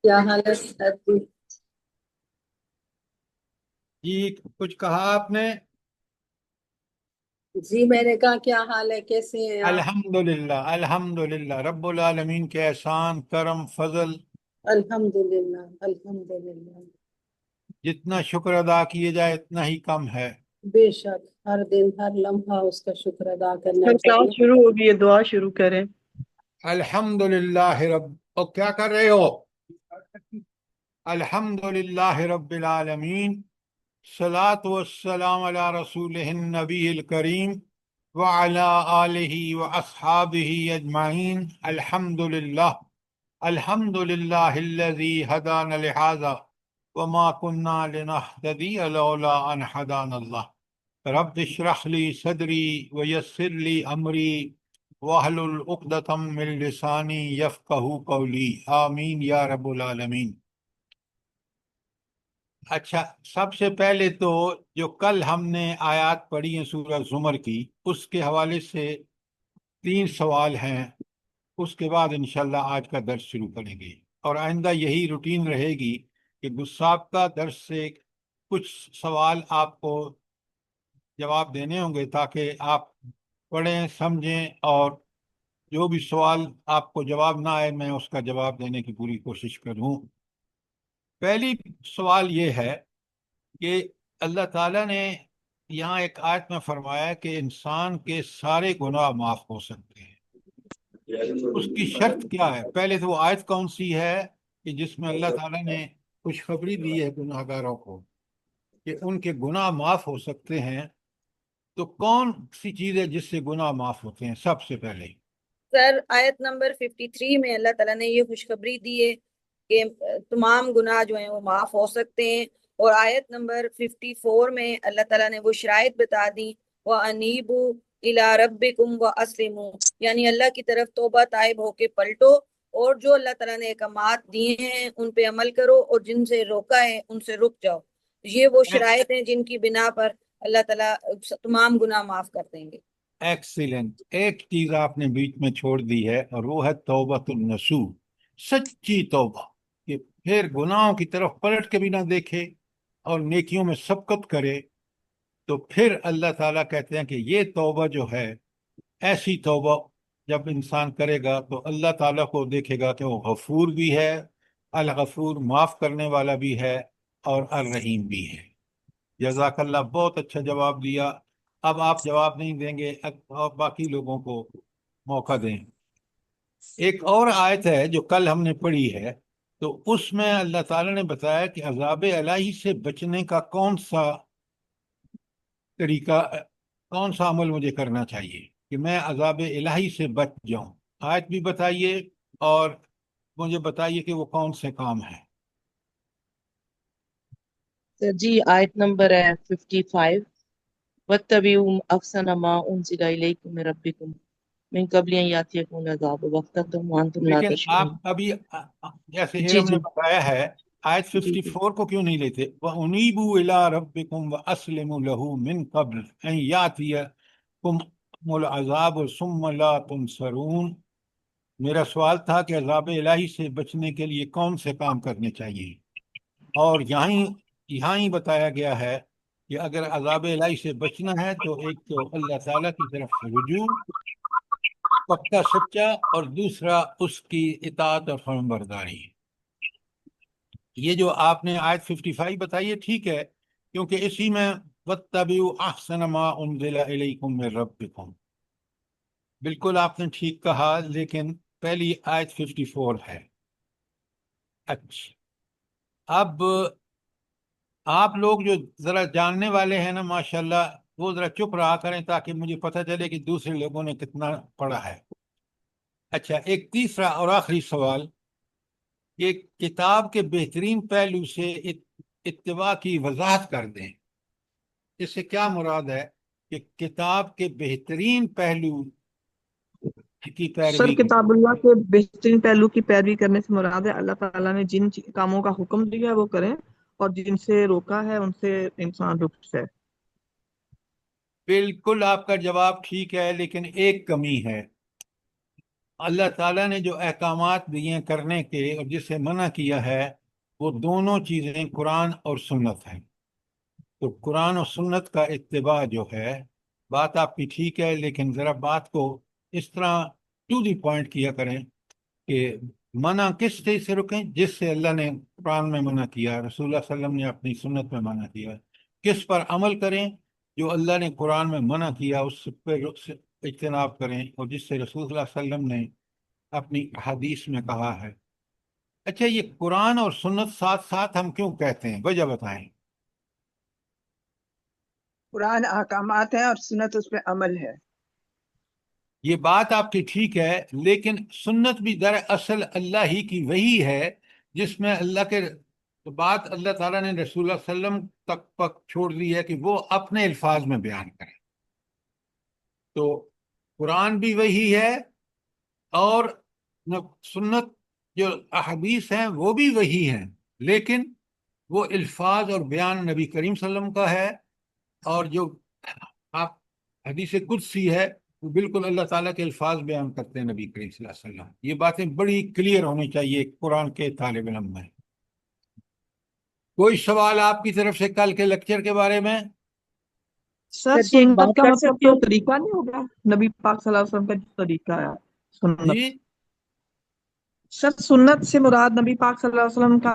کیا حال ہے صاحب جی؟ جی کچھ کہا آپ نے؟ جی میں نے کہا کیا حال ہے، کیسے ہیں آپ؟ الحمدللہ الحمدللہ رب العالمین کے احسان کرم فضل، الحمدللہ الحمدللہ۔ جتنا شکر ادا کیے جائے اتنا ہی کم ہے۔ بے شک ہر دن ہر لمحہ اس کا شکر ادا کرنا سر کلاس چاہیے۔ شروع ہوگی ہے، دعا شروع کریں۔ الحمدللہ اور کیا کر رہے ہو؟ الحمدللہ رب العالمین، صلاۃ والسلام علی رسولہ النبی الکریم وعلی آلہ واصحابہ اجمعین۔ الحمدللہ الحمدللہ الذی ہدانا لہذا وما كنا لنهتدی لولا ان ہدانا اللہ۔ رب اشرح لی صدری ویسر لی امری واحلل عقدۃ من لسانی یفقہوا قولی، آمین یا رب العالمین۔ اچھا، سب سے پہلے تو جو کل ہم نے آیات پڑھی ہیں سورہ زمر کی، اس کے حوالے سے 3 سوال ہیں، اس کے بعد انشاءاللہ آج کا درس شروع کریں گے، اور آئندہ یہی روٹین رہے گی کہ گستاخ درس سے کچھ سوال آپ کو جواب دینے ہوں گے تاکہ آپ پڑھیں سمجھیں، اور جو بھی سوال آپ کو جواب نہ آئے میں اس کا جواب دینے کی پوری کوشش کروں۔ پہلی سوال یہ ہے کہ اللہ تعالیٰ نے یہاں ایک آیت میں فرمایا کہ انسان کے سارے گناہ معاف ہو سکتے ہیں۔ اس کی شرط کیا ہے؟ پہلے تو وہ آیت کون سی ہے کہ جس میں اللہ تعالیٰ نے خوشخبری دی ہے گناہ گاروں کو کہ ان کے گناہ معاف ہو سکتے ہیں؟ تو کون سی چیز ہے جس سے گناہ معاف ہوتے ہیں سب سے پہلے؟ سر آیت نمبر 53 میں اللہ تعالیٰ نے یہ خوشخبری دی ہے کہ تمام گناہ جو ہیں وہ معاف ہو سکتے ہیں، اور آیت نمبر 54 میں اللہ تعالیٰ نے وہ شرائط بتا دی، وَأَنِيبُوا إِلَىٰ رَبِّكُمْ وَأَسْلِمُوا، یعنی اللہ کی طرف توبہ طائب ہو کے پلٹو، اور جو اللہ تعالیٰ نے احکامات دیے ہیں ان پہ عمل کرو، اور جن سے روکا ہے ان سے رک جاؤ۔ یہ وہ شرائط ہیں جن کی بنا پر اللہ تعالیٰ تمام گناہ معاف کر دیں گے۔ ایکسیلنٹ۔ ایک چیز آپ نے بیچ میں چھوڑ دی ہے، اور وہ ہے توبۃ النصوح، سچی توبہ، کہ پھر گناہوں کی طرف پلٹ کے بھی نہ دیکھے اور نیکیوں میں سبقت کرے۔ تو پھر اللہ تعالیٰ کہتے ہیں کہ یہ توبہ جو ہے، ایسی توبہ جب انسان کرے گا تو اللہ تعالیٰ کو دیکھے گا کہ وہ غفور بھی ہے، الغفور معاف کرنے والا بھی ہے، اور الرحیم بھی ہے۔ جزاک اللہ، بہت اچھا جواب دیا۔ اب آپ جواب نہیں دیں گے اور باقی لوگوں کو موقع دیں۔ ایک اور آیت ہے جو کل ہم نے پڑھی ہے، تو اس میں اللہ تعالیٰ نے بتایا کہ عذاب الہی سے بچنے کا کون سا طریقہ، کون سا عمل مجھے کرنا چاہیے کہ میں عذاب الہی سے بچ جاؤں۔ آیت بھی بتائیے اور مجھے بتائیے کہ وہ کون سے کام ہیں۔ سر جی آیت نمبر ہے 55، وَاتَّبِعُوا أَحْسَنَ مَا أُنزِلَ إِلَيْكُم مِّن رَّبِّكُم مِّن قَبْلِ أَن يَأْتِيَكُمُ الْعَذَابُ بَغْتَةً وَأَنتُمْ لَا لیکن آپ تَشْعُرُونَ۔ ابھی جیسے جی ارم نے جی بتایا ہے، آیت جی جی 54 کو کیوں نہیں لیتے؟ وَأُنِيبُوا إِلَىٰ رَبِّكُمْ وَأَسْلِمُوا لَهُ مِن قَبْلِ أَن يَأْتِيَكُمُ الْعَذَابُ ثُمَّ لَا تُنصَرُونَ۔ میرا سوال تھا کہ عذاب الہی سے بچنے کے لیے کون سے کام کرنے چاہیے، اور یہاں ہی بتایا گیا ہے کہ اگر عذاب الہی سے بچنا ہے تو ایک تو اللہ تعالیٰ کی طرف رجوع پکا سچا، اور دوسرا اس کی اطاعت اور فرمان برداری۔ یہ جو آپ نے آیت 55 بتائی ہے ٹھیک ہے، کیونکہ اسی میں وَاتَّبِعُوا أَحْسَنَ مَا أُنزِلَ إِلَيْكُم مِّن رَّبِّكُم، بالکل آپ نے ٹھیک کہا، لیکن پہلی آیت 54 ہے۔ اچھا، اب آپ لوگ جو ذرا جاننے والے ہیں نا ماشاءاللہ، وہ ذرا چپ رہا کریں تاکہ مجھے پتہ چلے کہ دوسرے لوگوں نے کتنا پڑھا ہے۔ اچھا، ایک تیسرا اور آخری سوال، کہ کتاب کے بہترین پہلو سے اتباع کی وضاحت کر دیں۔ اس سے کیا مراد ہے کہ کتاب کے بہترین پہلو کی سر پیروی کتاب اللہ کے بہترین پہلو کی پیروی کرنے سے مراد ہے اللہ تعالیٰ نے جن کاموں کا حکم دیا ہے وہ کریں، اور جن سے روکا ہے ان سے انسان رک جائے۔ بالکل آپ کا جواب ٹھیک ہے، لیکن ایک کمی ہے۔ اللہ تعالیٰ نے جو احکامات دیے ہیں کرنے کے اور جس سے منع کیا ہے وہ دونوں چیزیں قرآن اور سنت ہیں. تو قرآن اور سنت کا اتباع جو ہے، بات آپ کی ٹھیک ہے، لیکن ذرا بات کو اس طرح ٹو دی پوائنٹ کیا کریں کہ منع کس چیز سے رکیں؟ جس سے اللہ نے قرآن میں منع کیا، رسول اللہ صلی اللہ علیہ وسلم نے اپنی سنت میں منع کیا. کس پر عمل کریں؟ جو اللہ نے قرآن میں منع کیا اس پہ اجتناب کریں، اور جس سے رسول اللہ صلی اللہ علیہ وسلم نے اپنی حدیث میں کہا ہے. اچھا، یہ قرآن اور سنت ساتھ ساتھ ہم کیوں کہتے ہیں؟ وجہ بتائیں. قرآن احکامات ہیں اور سنت اس پہ عمل ہے. یہ بات آپ کی ٹھیک ہے، لیکن سنت بھی دراصل اللہ ہی کی وہی ہے جس میں اللہ کے بات اللہ تعالیٰ نے رسول اللہ صلی اللہ علیہ وسلم تک چھوڑ دی ہے کہ وہ اپنے الفاظ میں بیان کریں. تو قرآن بھی وہی ہے اور سنت جو احادیث ہیں وہ بھی وہی ہیں، لیکن وہ الفاظ اور بیان نبی کریم صلی اللہ علیہ وسلم کا ہے. اور جو آپ حدیث قدسی ہے وہ بالکل اللہ تعالیٰ کے الفاظ بیان کرتے ہیں نبی کریم صلی اللہ علیہ وسلم. یہ باتیں بڑی کلیئر ہونی چاہیے قرآن کے طالب علم میں. کوئی سوال آپ کی طرف سے کل کے لیکچر کے بارے میں؟ سر جی ایک سنت بات کا کر مطلب سکتی تو ہوں؟ طریقہ نہیں ہوگا نبی پاک صلی اللہ علیہ وسلم کا جو طریقہ ہے سنت. جی سر سنت سے مراد نبی پاک صلی اللہ علیہ وسلم کا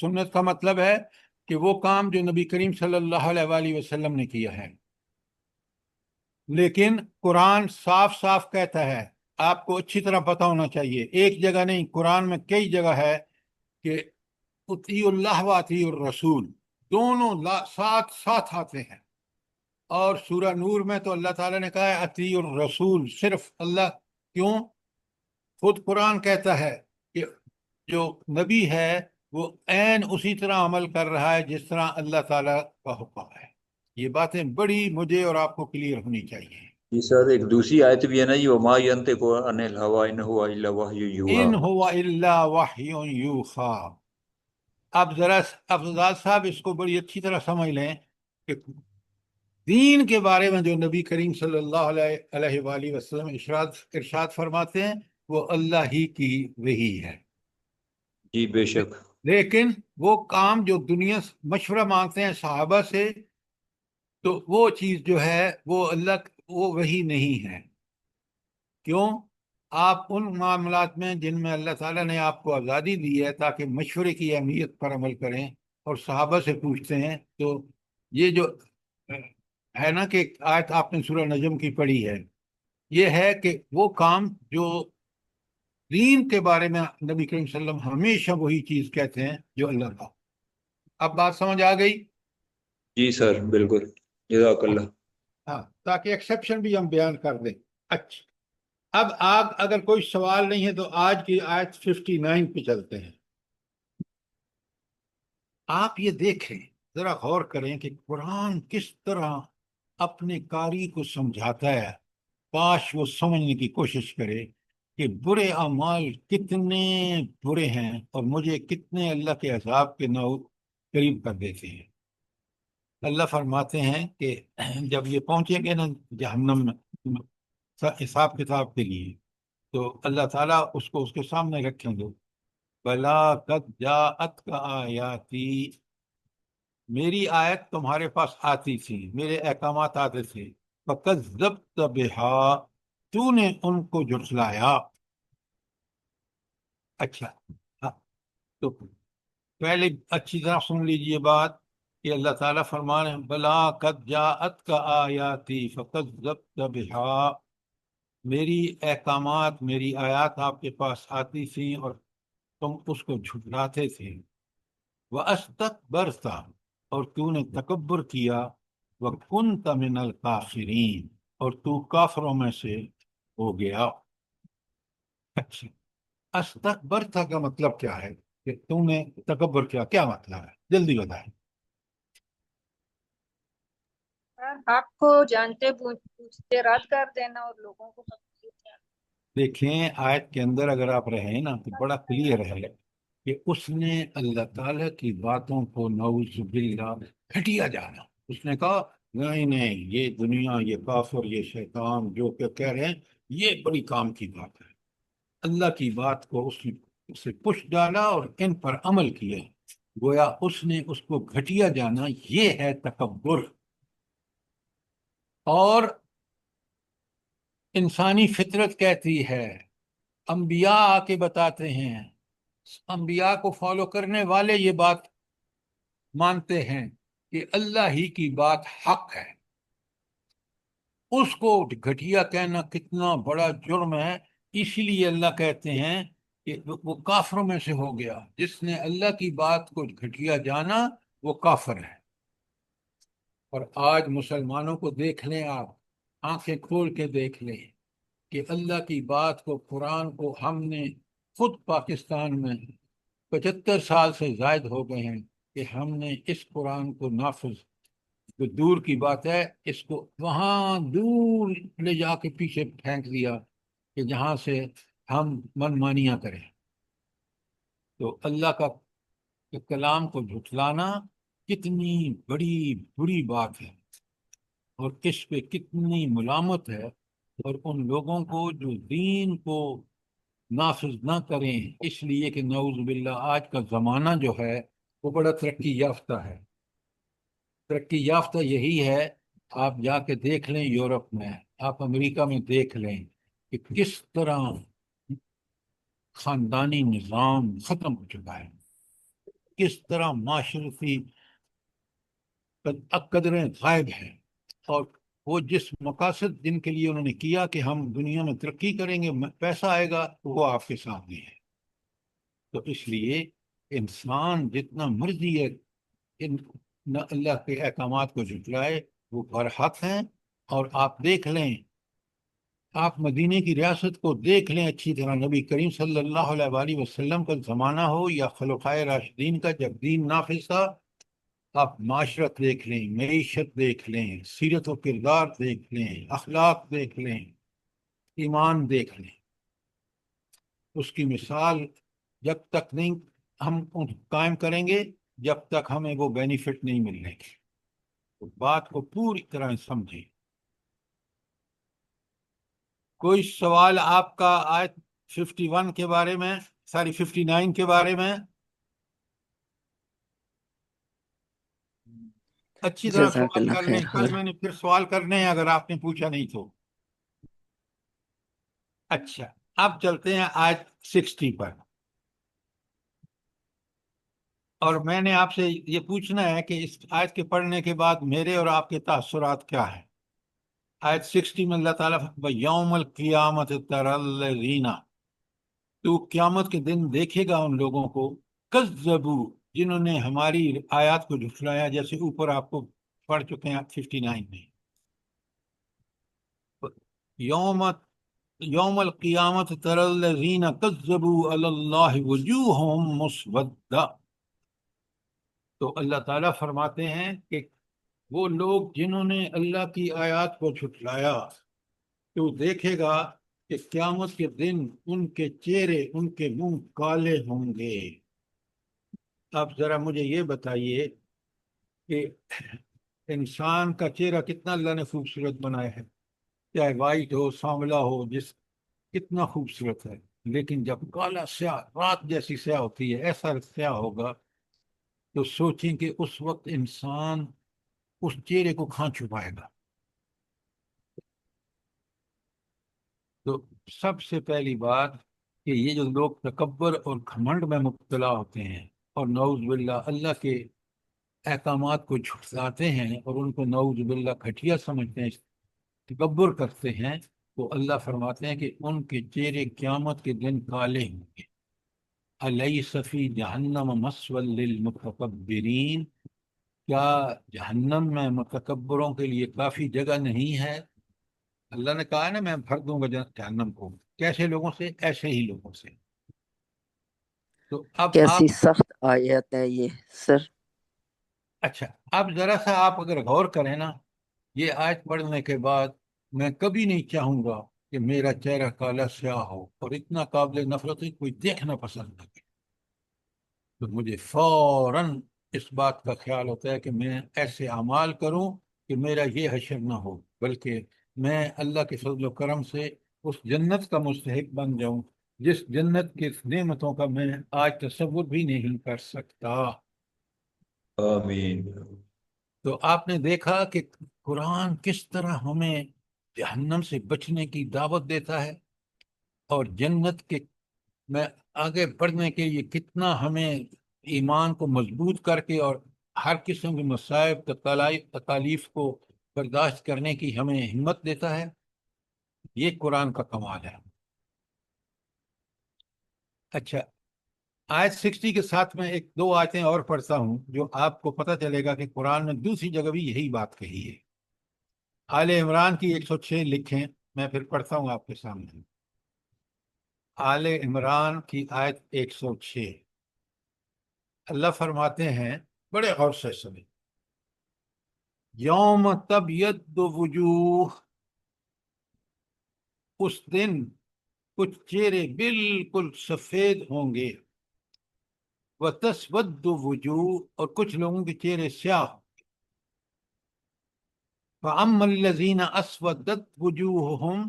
سنت کا مطلب ہے کہ وہ کام جو نبی کریم صلی اللہ علیہ وآلہ وسلم نے کیا ہے. لیکن قرآن صاف صاف کہتا ہے، آپ کو اچھی طرح پتہ ہونا چاہیے، ایک جگہ نہیں، قرآن میں کئی جگہ ہے کہ اطیع اللہ و اطیع الرسول، دونوں ساتھ ساتھ آتے ہیں. اور سورہ نور میں تو اللہ تعالیٰ نے کہا ہے اطیع الرسول، صرف اللہ. کیوں؟ خود قرآن کہتا ہے کہ جو نبی ہے وہ عین اسی طرح عمل کر رہا ہے جس طرح اللہ تعالیٰ کا حکم ہے. یہ باتیں بڑی مجھے اور آپ کو کلیئر ہونی چاہیے. جی سر، ایک دوسری آیت بھی ہے نا، یہ وما ينطق عن الهوى ان هو الا وحی یوحی. ان هو الا وحی یوحی. اب ذرا افضال صاحب اس کو بڑی اچھی طرح سمجھ لیں کہ دین کے بارے میں جو نبی کریم صلی اللہ علیہ وآلہ وسلم ارشاد فرماتے ہیں وہ اللہ ہی کی وحی ہے. جی بے شک. لیکن وہ کام جو دنیا مشورہ مانگتے ہیں صحابہ سے، تو وہ چیز جو ہے وہ وہ وہی نہیں ہے. کیوں؟ آپ ان معاملات میں جن میں اللہ تعالیٰ نے آپ کو آزادی دی ہے تاکہ مشورے کی اہمیت پر عمل کریں اور صحابہ سے پوچھتے ہیں، تو یہ جو ہے نا کہ آیت آپ نے سورہ نجم کی پڑھی ہے، یہ ہے کہ وہ کام جو دین کے بارے میں نبی کریم صلی اللہ علیہ وسلم ہمیشہ وہی چیز کہتے ہیں جو اللہ کا. اب بات سمجھ آ گئی؟ جی سر بالکل، جزاک اللہ. ہاں، تاکہ ایکسیپشن بھی ہم بیان کر دیں. اچھا، اب اگر کوئی سوال نہیں ہے تو آج کی آیت 59 پہ چلتے ہیں. آپ یہ دیکھیں، ذرا غور کریں کہ قرآن کس طرح اپنے قاری کو سمجھاتا ہے. کاش وہ سمجھنے کی کوشش کرے کہ برے اعمال کتنے برے ہیں اور مجھے کتنے اللہ کے عذاب کے قریب کر دیتے ہیں. اللہ فرماتے ہیں کہ جب یہ پہنچیں گے نا جہنم میں حساب کتاب کے لیے، تو اللہ تعالیٰ اس کو اس کے سامنے رکھیں گے. بلا قد جاءت کا آیاتی، میری آیت تمہارے پاس آتی تھی، میرے احکامات آتے تھے. فکذبت بہا، تو نے ان کو جھٹلایا. اچھا، ہاں، تو پہلے اچھی طرح سن لیجئے بات کہ اللہ تعالیٰ فرمانے بلا قد جاءت کا آیاتی فکذبت بہا، میری احکامات، میری آیات آپ کے پاس آتی تھیں اور تم اس کو جھٹلاتے تھے. وَأَسْتَكْبَرْتَ، اور تو نے تکبر کیا. وَكُنْتَ مِنَ الْكَافِرِينَ، اور تو کافروں میں سے ہو گیا. اچھا، استکبرت کا مطلب کیا ہے کہ تم نے تکبر کیا مطلب ہے؟ جلدی بتائیں. حق کو جانتے پوچھتے رد کر دینا اور لوگوں کو دیکھیں آیت کے اندر اگر آپ رہیں نا تو بڑا کلیئر ہے کہ اس نے اللہ تعالیٰ کی باتوں کو نعوذ باللہ گھٹیا جانا. اس نے کہا نہیں نہیں، یہ دنیا، یہ کافر، یہ شیطان جو کہ کہہ رہے ہیں، یہ بڑی کام کی بات ہے۔ اللہ کی بات کو اسے پش ڈالا اور ان پر عمل کیا، گویا اس نے اس کو گھٹیا جانا، یہ ہے تکبر۔ اور انسانی فطرت کہتی ہے، انبیاء آ کے بتاتے ہیں، انبیاء کو فالو کرنے والے یہ بات مانتے ہیں کہ اللہ ہی کی بات حق ہے، اس کو گھٹیا کہنا کتنا بڑا جرم ہے۔ اسی لیے اللہ کہتے ہیں کہ وہ کافروں میں سے ہو گیا، جس نے اللہ کی بات کو گھٹیا جانا وہ کافر ہے۔ اور آج مسلمانوں کو دیکھ لیں، آپ آنکھیں کھول کے دیکھ لیں کہ اللہ کی بات کو، قرآن کو، ہم نے خود پاکستان میں 75 سال سے زائد ہو گئے ہیں کہ ہم نے اس قرآن کو نافذ، تو دور کی بات ہے اس کو وہاں دور لے جا کے پیچھے پھینک دیا کہ جہاں سے ہم من مانیاں کریں۔ تو اللہ کا کلام کو جھٹلانا کتنی بڑی بری بات ہے، اور اس پہ کتنی ملامت ہے۔ اور ان لوگوں کو جو دین کو نافذ نہ کریں، اس لیے کہ نعوذ باللہ آج کا زمانہ جو ہے وہ بڑا ترقی یافتہ ہے۔ ترقی یافتہ یہی ہے، آپ جا کے دیکھ لیں یورپ میں، آپ امریکہ میں دیکھ لیں کہ کس طرح خاندانی نظام ختم ہو چکا ہے، کس طرح معاشرتی قدریں غائب ہیں، اور وہ جس مقاصد جن کے لیے انہوں نے کیا کہ ہم دنیا میں ترقی کریں گے، پیسہ آئے گا، وہ آپ کے سامنے ہے۔ تو اس لیے انسان جتنا مرضی ہے نہ اللہ کے احکامات کو جھٹلائے، وہ برحق ہیں۔ اور آپ دیکھ لیں، آپ مدینے کی ریاست کو دیکھ لیں اچھی طرح، نبی کریم صلی اللہ علیہ وآلہ وسلم کا زمانہ ہو یا خلفائے راشدین کا جب دین نافذ تھا، آپ معاشرت دیکھ لیں، معیشت دیکھ لیں، سیرت و کردار دیکھ لیں، اخلاق دیکھ لیں، ایمان دیکھ لیں، اس کی مثال جب تک نہیں ہم قائم کریں گے، جب تک ہمیں وہ بینیفٹ نہیں ملنے کی۔ تو بات کو پوری طرح سمجھیں۔ کوئی سوال آپ کا آیت 51 کے بارے میں، 59 کے بارے میں؟ اچھی طرح جزاک سوال اللہ کر لیں، خیر کل حضرت۔ میں نے پھر سوال کرنے ہیں اگر آپ نے پوچھا نہیں تو۔ اچھا، اب چلتے ہیں آیت 60 پر، اور میں نے آپ سے یہ پوچھنا ہے کہ اس آیت کے پڑھنے کے بعد میرے اور آپ کے تاثرات کیا ہیں۔ آیت 60 میں اللہ تعالیٰ یوم القیامت تری الذین، تو قیامت کے دن دیکھے گا ان لوگوں کو، کذبوا، جنہوں نے ہماری آیات کو جھٹلایا، جیسے اوپر آپ کو پڑھ چکے ہیں 59 میں۔ یوم القیامت تری الذین کذبوا علی اللہ وجوہہم مسودہ، تو اللہ تعالیٰ فرماتے ہیں کہ وہ لوگ جنہوں نے اللہ کی آیات کو جھٹلایا، تو دیکھے گا کہ قیامت کے دن ان کے چہرے، ان کے منہ کالے ہوں گے۔ اب ذرا مجھے یہ بتائیے کہ انسان کا چہرہ کتنا اللہ نے خوبصورت بنایا ہے، چاہے وائٹ ہو، سانولا ہو، کتنا خوبصورت ہے، لیکن جب کالا سیاہ، رات جیسی سیاہ ہوتی ہے، ایسا سیاہ ہوگا، تو سوچیں کہ اس وقت انسان اس چہرے کو کہاں چھپائے گا۔ تو سب سے پہلی بات کہ یہ جو لوگ تکبر اور گھمنڈ میں مبتلا ہوتے ہیں، اور نعوذ باللہ اللہ کے احکامات کو جھٹلاتے ہیں، اور ان کو نعوذ باللہ گھٹیا سمجھتے ہیں، تکبر کرتے ہیں، تو اللہ فرماتے ہیں کہ ان کے چہرے قیامت کے دن کالے ہوں گے۔ الیس فی جہنم مثوی للمتکبرین، کیا جہنم میں متکبروں کے لیے کافی جگہ نہیں ہے؟ اللہ نے کہا ہے نا میں بھر دوں گا جہنم کو، کیسے لوگوں سے؟ ایسے ہی لوگوں سے۔ تو اب کیسی آپ، سخت آیت ہے یہ سر۔ اچھا، اب ذرا سا آپ اگر غور کریں نا، یہ آیت پڑھنے کے بعد میں کبھی نہیں چاہوں گا کہ میرا چہرہ کالا سیاہ ہو اور اتنا قابل نفرت ہے کوئی دیکھنا پسند نہ کرے، تو مجھے فوراً اس بات کا خیال ہوتا ہے کہ میں ایسے اعمال کروں کہ میرا یہ حشر نہ ہو، بلکہ میں اللہ کے فضل و کرم سے اس جنت کا مستحق بن جاؤں جس جنت کی نعمتوں کا میں آج تصور بھی نہیں کر سکتا۔ آمین۔ تو آپ نے دیکھا کہ قرآن کس طرح ہمیں جہنم سے بچنے کی دعوت دیتا ہے، اور جنت کے میں آگے بڑھنے کے لیے کتنا ہمیں ایمان کو مضبوط کر کے اور ہر قسم کے مصائب تکالیف کو برداشت کرنے کی ہمیں ہمت دیتا ہے۔ یہ قرآن کا کمال ہے۔ اچھا، آیت 60 کے ساتھ میں ایک دو آیتیں اور پڑھتا ہوں جو آپ کو پتہ چلے گا کہ قرآن نے دوسری جگہ بھی یہی بات کہی ہے۔ آل عمران کی 106 لکھیں، میں پھر پڑھتا ہوں آپ کے سامنے۔ آل عمران کی آیت 106، اللہ فرماتے ہیں، بڑے غور سے سنیں، یوم تبیض وجوہ، اس دن کچھ چہرے بالکل سفید ہوں گے، وتسود وجوہ، اور کچھ لوگوں کے چہرے سیاہ۔ فَأَمَّا الَّذِينَ أَسْوَدَتْ وُجُوهُهُمْ،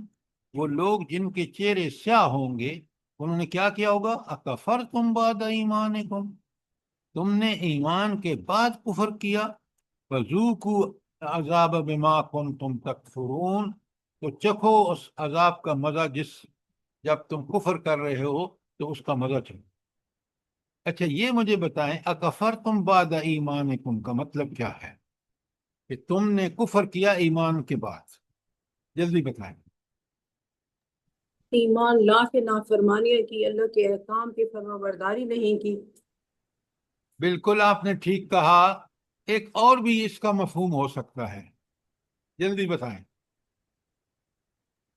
وہ لوگ جن کے چہرے سیاہ ہوں گے، انہوں نے کیا کیا ہوگا؟ أَكَفَرْتُمْ بَعْدَ إِيمَانِكُمْ، تم نے ایمان کے بعد کفر کیا۔ فَذُوقُوا الْعَذَابَ بِمَا كُنْتُمْ تَكْفُرُونَ، تو چکھو اس عذاب کا مزہ جب تم کفر کر رہے ہو تو اس کا مزہ چکھو۔ اچھا، یہ مجھے بتائیں، اکفرتم بعد ایمانکم کا مطلب کیا ہے؟ کہ تم نے کفر کیا ایمان کے بعد، جلدی بتائیں۔ ایمان لا کے نافرمانی کی، اللہ کے احکام کی فرما برداری نہیں کی۔ بالکل آپ نے ٹھیک کہا۔ ایک اور بھی اس کا مفہوم ہو سکتا ہے، جلدی بتائیں۔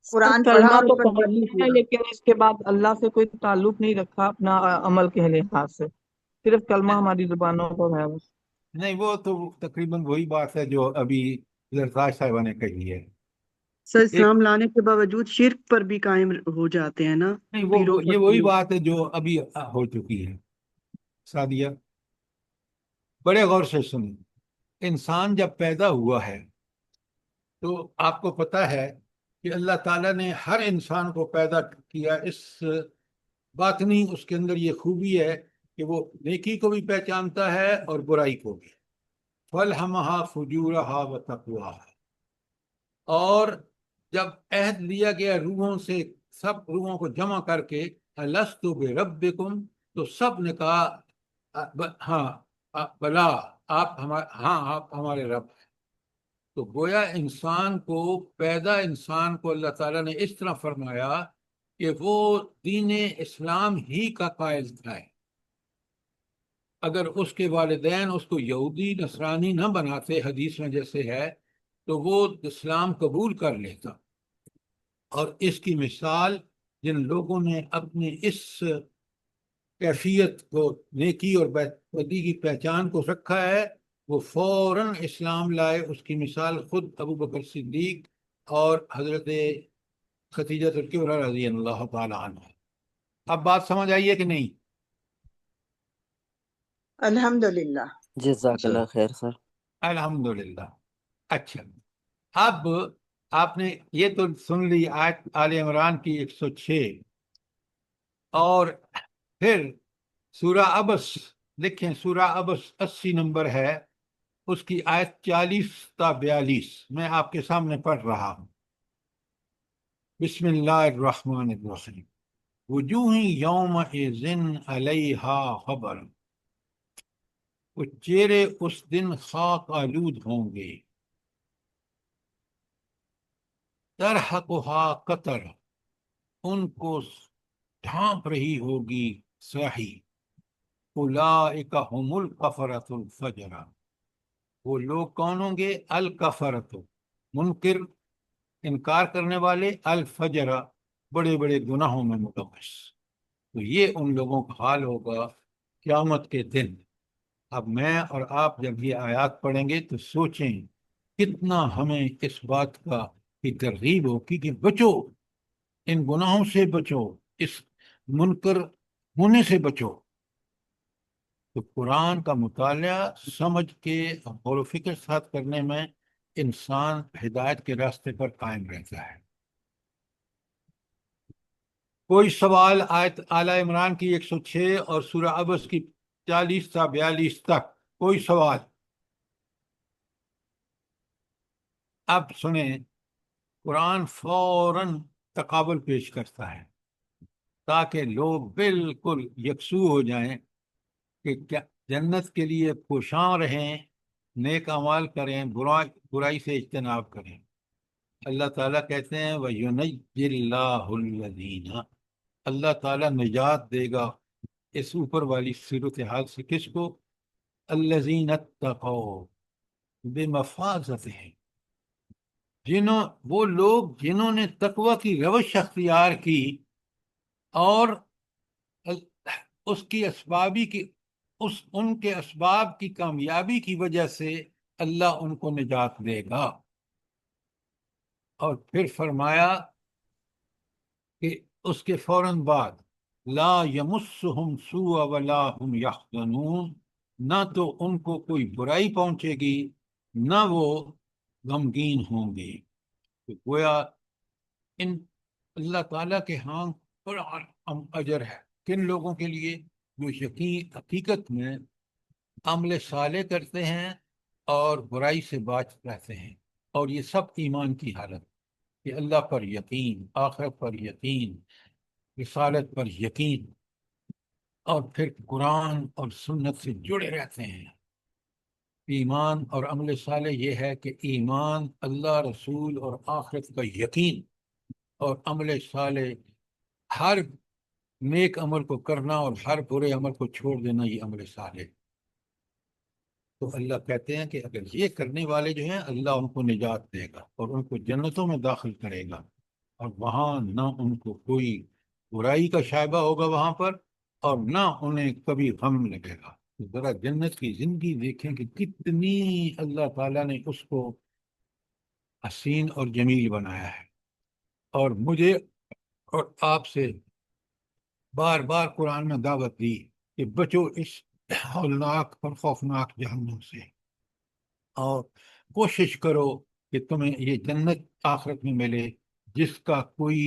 قرآن پڑھا کلمہ اور تو اس پر پڑھ عمل لیا کیا۔ ہے لیکن اس کے بعد اللہ سے کوئی تعلق نہیں رکھا اپنا عمل کے لحاظ سے، صرف کلمہ ہماری زبانوں پر ہے بس۔ نہیں، وہ تو تقریباً وہی بات ہے جو ابھی زرتاج صاحبہ نے کہی ہے۔ سر ایک اسلام لانے کے باوجود شرک پر بھی قائم ہو جاتے ہیں نا نہیں، پیروں یہ وہی فقیروں۔ بات ہے جو ابھی ہو چکی ہے۔ سعدیہ، بڑے غور سے سنیں، انسان جب پیدا ہوا ہے تو آپ کو پتہ ہے کہ اللہ تعالیٰ نے ہر انسان کو پیدا کیا، اس باطنی اس کے اندر یہ خوبی ہے کہ وہ نیکی کو بھی پہچانتا ہے اور برائی کو بھی۔ فَأَلْهَمَهَا فُجُورَهَا وَتَقْوَاهَا، اور جب عہد لیا گیا روحوں سے، سب روحوں کو جمع کر کے، أَلَسْتُ بِرَبِّكُمْ، تو سب نے کہا ہاں بلا، آپ ہمارے رب ہیں۔ تو گویا انسان کو، پیدا انسان کو اللہ تعالیٰ نے اس طرح فرمایا کہ وہ دین اسلام ہی کا قائل تھا۔ اگر اس کے والدین اس کو یہودی نصرانی نہ بناتے، حدیث میں جیسے ہے، تو وہ اسلام قبول کر لیتا۔ اور اس کی مثال جن لوگوں نے اپنی اس کیفیت کو، نیکی اور بدی کی پہچان کو رکھا ہے، وہ فوراً اسلام لائے۔ اس کی مثال خود ابو بکر صدیق اور حضرت خدیجہ الکبریٰ رضی اللہ تعالی عنہ۔ اب بات سمجھ آئی ہے کہ نہیں؟ الحمدللہ۔ جزاک اللہ خیر سر۔ الحمدللہ۔ اچھا، اب آپ نے یہ تو سن لی آیت آل عمران کی 106، اور پھر سورہ عبس لکھیں، سورہ عبس 80 نمبر ہے، اس کی آیت 40 تا 42 میں آپ کے سامنے پڑھ رہا ہوں۔ بسم اللہ الرحمن الرحیم، وجوہ یومئذ علیہا غبر، وہ چہرے اس دن خاک آلود ہوں گے، ترحقھا قطر، ان کو ڈھانپ رہی ہوگی سیاہی، اولئک ھم الکفرۃ الفجرہ، وہ لوگ کون ہوں گے؟ الکفرۃ، منکر، انکار کرنے والے، الفجرہ، بڑے بڑے گناہوں میں ملوث۔ تو یہ ان لوگوں کا حال ہوگا قیامت کے دن۔ اب میں اور آپ جب یہ آیات پڑھیں گے تو سوچیں کتنا ہمیں اس بات کی ترغیب ہوگی کہ بچو، ان گناہوں سے بچو، اس منکر ہونے سے بچو۔ تو قرآن کا مطالعہ سمجھ کے غور و فکر ساتھ کرنے میں انسان ہدایت کے راستے پر قائم رہتا ہے۔ کوئی سوال آیت آل عمران کی 106 اور سورہ عبس کی 40 تا 42 تک؟ کوئی سوال؟ اب سنیں، قرآن فوراً تقابل پیش کرتا ہے تاکہ لوگ بالکل یکسو ہو جائیں کہ کیا جنت کے لیے پوشاں رہیں، نیک اعمال کریں، برائی سے اجتناب کریں۔ اللہ تعالیٰ کہتے ہیں وَيُنَجِّي اللَّهُ الَّذِينَ، اللہ تعالیٰ نجات دے گا اس اوپر والی صورتحال سے کس کو؟ الَّذِينَ اتَّقَوْا بِمَفَازَتِهِمْ، وہ لوگ جنہوں نے تقوی کی روش اختیار کی اور اس کی ان کے اسباب کی کامیابی کی وجہ سے اللہ ان کو نجات دے گا۔ اور پھر فرمایا کہ اس کے فوراً بعد لا یمسہم سوء ولا ہم یحزنون، نہ تو ان کو کوئی برائی پہنچے گی نہ وہ غمگین ہوں گے۔ تو گویا ان اللہ تعالیٰ کے ہاں بڑا اجر ہے کن لوگوں کے لیے؟ جو یقین حقیقت میں عمل صالح کرتے ہیں اور برائی سے باز رہتے ہیں، اور یہ سب ایمان کی حالت کہ اللہ پر یقین، آخرت پر یقین، رسالت پر یقین، اور پھر قرآن اور سنت سے جڑے رہتے ہیں۔ ایمان اور عمل صالح یہ ہے کہ ایمان، اللہ، رسول اور آخرت کا یقین، اور عمل صالح ہر نیک عمل کو کرنا اور ہر برے عمل کو چھوڑ دینا، یہ عمل صالح۔ تو اللہ کہتے ہیں کہ اگر یہ کرنے والے جو ہیں اللہ ان کو نجات دے گا اور ان کو جنتوں میں داخل کرے گا، اور وہاں نہ ان کو کوئی برائی کا شائبہ ہوگا وہاں پر، اور نہ انہیں کبھی غم لگے گا۔ ذرا جنت کی زندگی دیکھیں کہ کتنی اللہ تعالیٰ نے اس کو حسین اور جمیل بنایا ہے۔ اور مجھے اور آپ سے بار بار قرآن میں دعوت دی کہ بچو اس ہولناک اور خوفناک جہنم سے، اور کوشش کرو کہ تمہیں یہ جنت آخرت میں ملے جس کا کوئی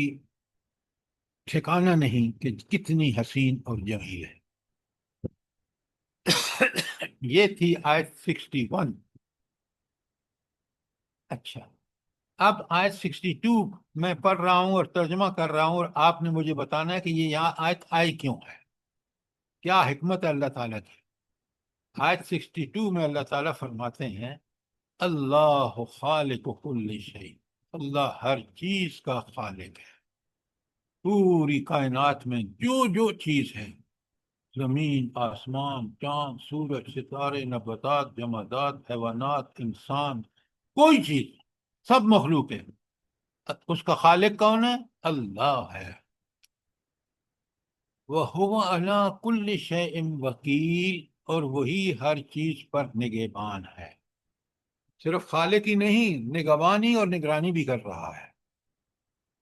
ٹھکانہ نہیں کہ کتنی حسین اور جمیل ہے۔ یہ تھی آیت 61۔ اچھا، اب آیت 62 میں پڑھ رہا ہوں اور ترجمہ کر رہا ہوں، اور آپ نے مجھے بتانا ہے کہ یہ یہاں آیت آئی کیوں ہے، کیا حکمت ہے اللہ تعالیٰ کی۔ آیت 62 میں اللہ تعالیٰ فرماتے ہیں اللہ خالق کل شیء، اللہ ہر چیز کا خالق ہے۔ پوری کائنات میں جو جو چیز ہے، زمین، آسمان، چاند، سورج، ستارے، نباتات، جمادات، حیوانات، انسان، کوئی چیز، سب مخلوق ہے، اس کا خالق کون ہے؟ اللہ ہے۔ وَهُوَ عَلَىٰ كُلِّ شَيْءٍ وَكِيلٌ، اور وہی ہر چیز پر نگہبان ہے۔ صرف خالق ہی نہیں، نگہبانی اور نگرانی بھی کر رہا ہے۔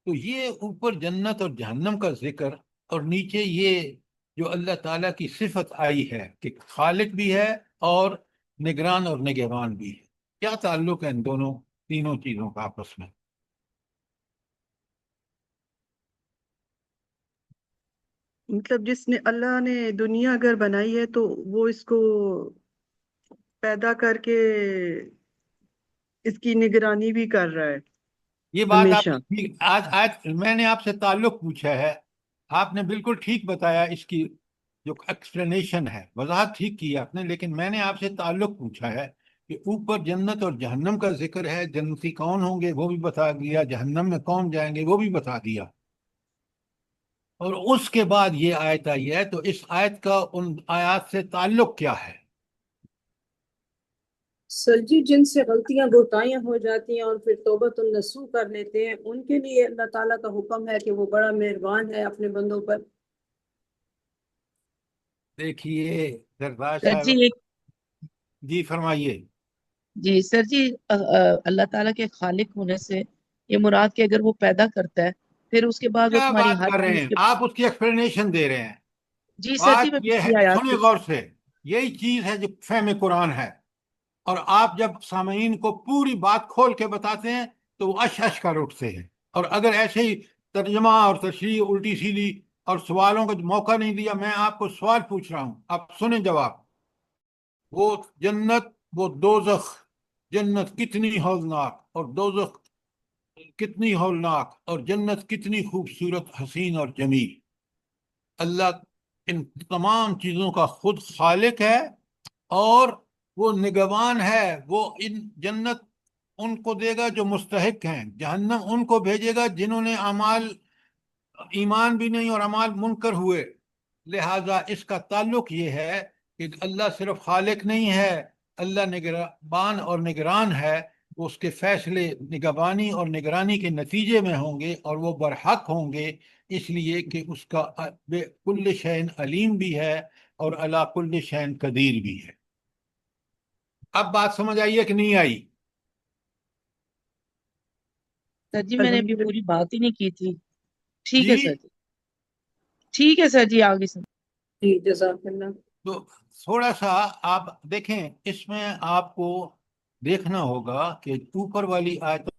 تو یہ اوپر جنت اور جہنم کا ذکر، اور نیچے یہ جو اللہ تعالیٰ کی صفت آئی ہے کہ خالق بھی ہے اور نگران اور نگہبان بھی ہے، کیا تعلق ہے ان دونوں تینوں چیزوں کا آپس میں؟ مطلب جس نے اللہ نے دنیا اگر بنائی ہے تو وہ اس کو پیدا کر کے اس کی نگرانی بھی کر رہا ہے یہ بات آپ ہمیشہ۔ نے آج میں نے آپ سے تعلق پوچھا ہے، آپ نے بالکل ٹھیک بتایا، اس کی جو ایکسپلینیشن ہے، وضاحت ٹھیک کی آپ نے، لیکن میں نے آپ سے تعلق پوچھا ہے کہ اوپر جنت اور جہنم کا ذکر ہے، جنتی کون ہوں گے وہ بھی بتا دیا، جہنم میں کون جائیں گے وہ بھی بتا دیا، اور اس کے بعد یہ آیت آئی ہے، تو اس آیت کا ان آیات سے تعلق کیا ہے؟ سر جی، جن سے غلطیاں کوتاہیاں ہو جاتی ہیں اور پھر توبۃ النصوح کر لیتے ہیں، ان کے لیے اللہ تعالیٰ کا حکم ہے کہ وہ بڑا مہربان ہے اپنے بندوں پر۔ دیکھیے زرداد سر صاحب، جی جی فرمائیے۔ جی سر جی، اللہ تعالیٰ کے خالق ہونے سے یہ مراد کہ اگر وہ پیدا کرتا ہے پھر اس کے بعد وہ کیا تمہاری بات ہر کر رہے چیز ہیں کے... آپ؟ اس کی ایکسپلینیشن دے رہے ہیں۔ جی سر بات جی، میں یہ ہے، پچھلی آیات سنیں سے... غور سے، یہی چیز ہے جو فہم قرآن ہے۔ اور آپ جب سامعین کو پوری بات کھول کے بتاتے ہیں تو وہ اش اش کر اٹھتے ہیں، اور اگر ایسے ہی ترجمہ اور تشریح الٹی سیدھی اور سوالوں کا موقع نہیں دیا، میں آپ کو سوال پوچھ رہا ہوں، آپ سنیں جواب۔ وہ جنت، وہ دوزخ، جنت کتنی ہولناک اور دوزخ کتنی ہولناک، اور جنت کتنی خوبصورت، حسین اور جمیل۔ اللہ ان تمام چیزوں کا خود خالق ہے اور وہ نگہبان ہے۔ وہ ان جنت ان کو دے گا جو مستحق ہیں، جہنم ان کو بھیجے گا جنہوں نے اعمال ایمان بھی نہیں اور اعمال منکر ہوئے۔ لہذا اس کا تعلق یہ ہے کہ اللہ صرف خالق نہیں ہے، اللہ نگہبان اور نگران ہے۔ وہ اس کے فیصلے نگہبانی اور نگرانی کے نتیجے میں ہوں گے اور وہ برحق ہوں گے، اس لیے کہ اس کا بے کل شین علیم بھی ہے اور علی کل شین قدیر بھی ہے۔ اب بات سمجھ آئی ہے کہ نہیں آئی؟ سر جی میں نے ابھی الحمدللہ پوری بات ہی نہیں کی تھی۔ ٹھیک ہے جی سر جی، ٹھیک ہے سر جی، آگے سن۔ جی جزاک اللہ۔ تو تھوڑا سا آپ دیکھیں، اس میں آپ کو دیکھنا ہوگا کہ اوپر والی آیت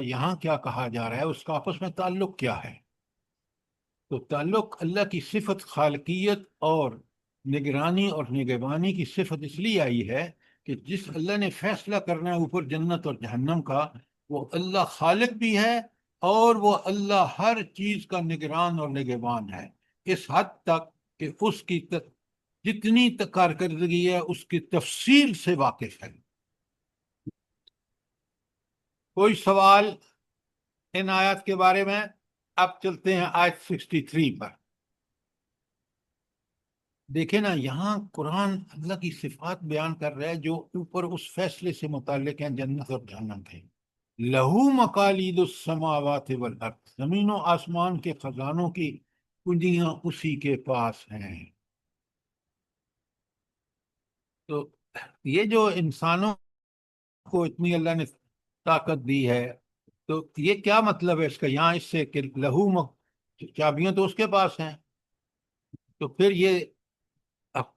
یہاں کیا کہا جا رہا ہے، اس کا آپس میں تعلق کیا ہے۔ تو تعلق اللہ کی صفت خالقیت اور نگرانی اور نگہبانی کی صفت اس لیے آئی ہے کہ جس اللہ نے فیصلہ کرنا ہے اوپر جنت اور جہنم کا، وہ اللہ خالق بھی ہے اور وہ اللہ ہر چیز کا نگران اور نگہبان ہے، اس حد تک کہ اس کی جتنی کارکردگی ہے اس کی تفصیل سے واقف ہے۔ کوئی سوال ان آیات کے بارے میں؟ اب چلتے ہیں آیت 63 پر۔ دیکھیں نا، یہاں قرآن اللہ کی صفات بیان کر رہا ہے جو اوپر اس فیصلے سے متعلق ہیں جنت اور جہنم کے۔ لہو مقالید السماوات والارض، زمین و آسمان کے خزانوں کی کنجیاں اسی کے پاس ہیں۔ تو یہ جو انسانوں کو اتنی اللہ نے طاقت دی ہے، تو یہ کیا مطلب ہے اس کا یہاں اس سے کہ لہو چابیاں تو اس کے پاس ہیں، تو پھر یہ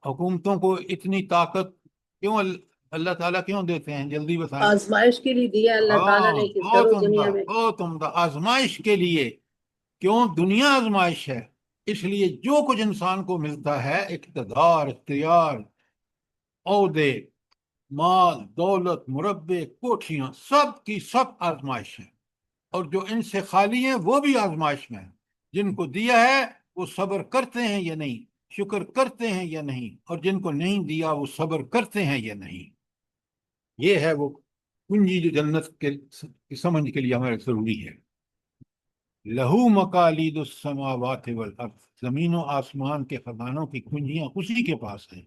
حکومتوں کو اتنی طاقت کیوں اللہ تعالیٰ کیوں دیتے ہیں؟ جلدی بتائیں۔ آزمائش کے لیے دیا اللہ تعالیٰ نے کہ بہت کرو عمدہ، دنیا میں۔ بہت عمدہ، آزمائش کے لیے۔ کیوں دنیا آزمائش ہے؟ اس لیے جو کچھ انسان کو ملتا ہے، اقتدار، اختیار، عہدے، مال، دولت، مربع، کوٹھیاں، سب کی سب آزمائش ہے، اور جو ان سے خالی ہیں وہ بھی آزمائش میں ہیں۔ جن کو دیا ہے وہ صبر کرتے ہیں یا نہیں، شکر کرتے ہیں یا نہیں، اور جن کو نہیں دیا وہ صبر کرتے ہیں یا نہیں۔ یہ ہے وہ کنجی جو جنت کے سمجھ کے لیے ہمارے ضروری ہے۔ لہو مقالید السماوات والارض، زمین و آسمان کے خزانوں کی کنجیاں اسی کے پاس ہیں۔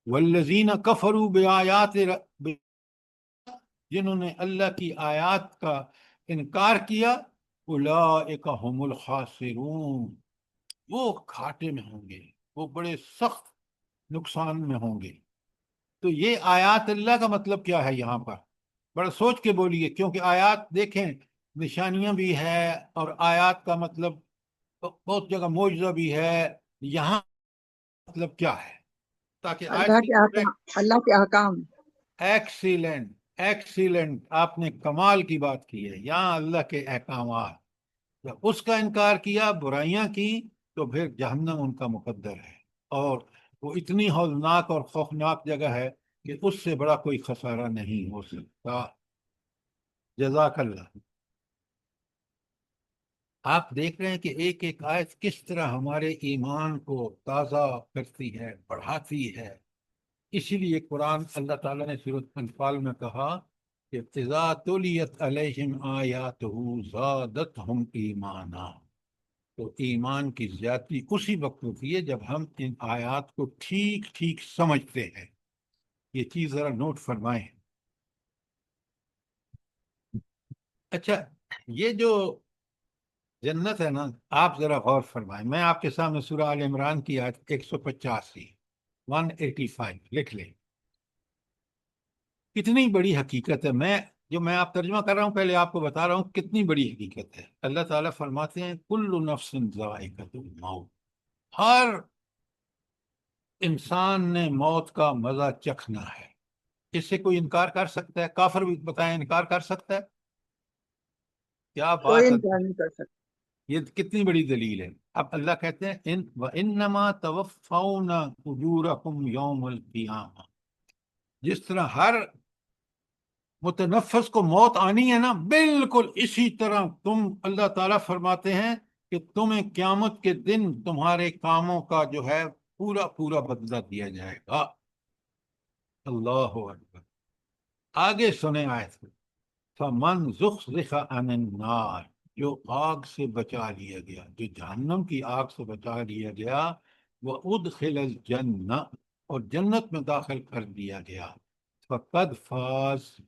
والذین کفروا بآیات جنہوں نے اللہ کی آیات کا انکار کیا، اولئک هم الخاسرون، وہ گھاٹے میں ہوں گے، وہ بڑے سخت نقصان میں ہوں گے۔ تو یہ آیات اللہ کا مطلب کیا ہے یہاں پر؟ بڑا سوچ کے بولیے، کیونکہ آیات دیکھیں نشانیاں بھی ہے، اور آیات کا مطلب بہت جگہ معجزہ بھی ہے، یہاں مطلب کیا ہے تاکہ اللہ کے احکام، اللہ کے احکام۔ ایکسیلنٹ، ایکسیلنٹ، آپ نے کمال کی بات کی ہے، یہاں اللہ کے احکامات۔ جب اس کا انکار کیا، برائیاں کی، تو پھر جہنم ان کا مقدر ہے، اور وہ اتنی ہولناک اور خوفناک جگہ ہے کہ اس سے بڑا کوئی خسارہ نہیں ہو سکتا۔ جزاک اللہ۔ آپ دیکھ رہے ہیں کہ ایک ایک آیت کس طرح ہمارے ایمان کو تازہ کرتی ہے، بڑھاتی ہے۔ اسی لیے قرآن اللہ تعالیٰ نے سورۃ انفال میں کہا کہ اذا تلیت علیہم آیاتہ زادتہم ایمانا، تو ایمان کی زیادتی اسی وقت ہوتی ہے جب ہم ان آیات کو ٹھیک ٹھیک سمجھتے ہیں۔ یہ چیز ذرا نوٹ فرمائیں۔ اچھا، یہ جو جنت ہے نا، آپ ذرا غور فرمائیں۔ میں آپ کے سامنے سورہ آل عمران کی آیت 185 لکھ لیں۔ کتنی بڑی حقیقت ہے، میں آپ ترجمہ کر رہا ہوں، پہلے آپ کو بتا رہا ہوں کتنی بڑی حقیقت ہے۔ اللہ تعالیٰ فرماتے ہیں کل نفس ذائقۃ الموت، ہر انسان نے موت کا مزہ چکھنا ہے۔ اس سے کوئی انکار کر سکتا ہے؟ کافر بھی بتائیں انکار کر سکتا ہے؟ کیا کوئی بات ہے، انکار نہیں کر سکتا. یہ کتنی بڑی دلیل ہے. اب اللہ کہتے ہیں وَإِنَّمَا تَوَفَّوْنَ أُجُورَكُمْ يَوْمَ الْقِيَامَةِ، جس طرح ہر متنفس کو موت آنی ہے نا، بالکل اسی طرح تم، اللہ تعالیٰ فرماتے ہیں کہ تمہیں قیامت کے دن تمہارے کاموں کا جو ہے پورا پورا بدلہ دیا جائے گا. اللہ اکبر. آگے سنیں آیت کو، فَمَنْ زُحْزِحَ عَنِ النَّارِ، جو آگ سے بچا لیا گیا، جو جہنم کی آگ سے بچا لیا گیا، وَأُدْخِلَ الْجَنَّةَ، اور جنت میں داخل کر دیا گیا، فَقَدْ فَازَ،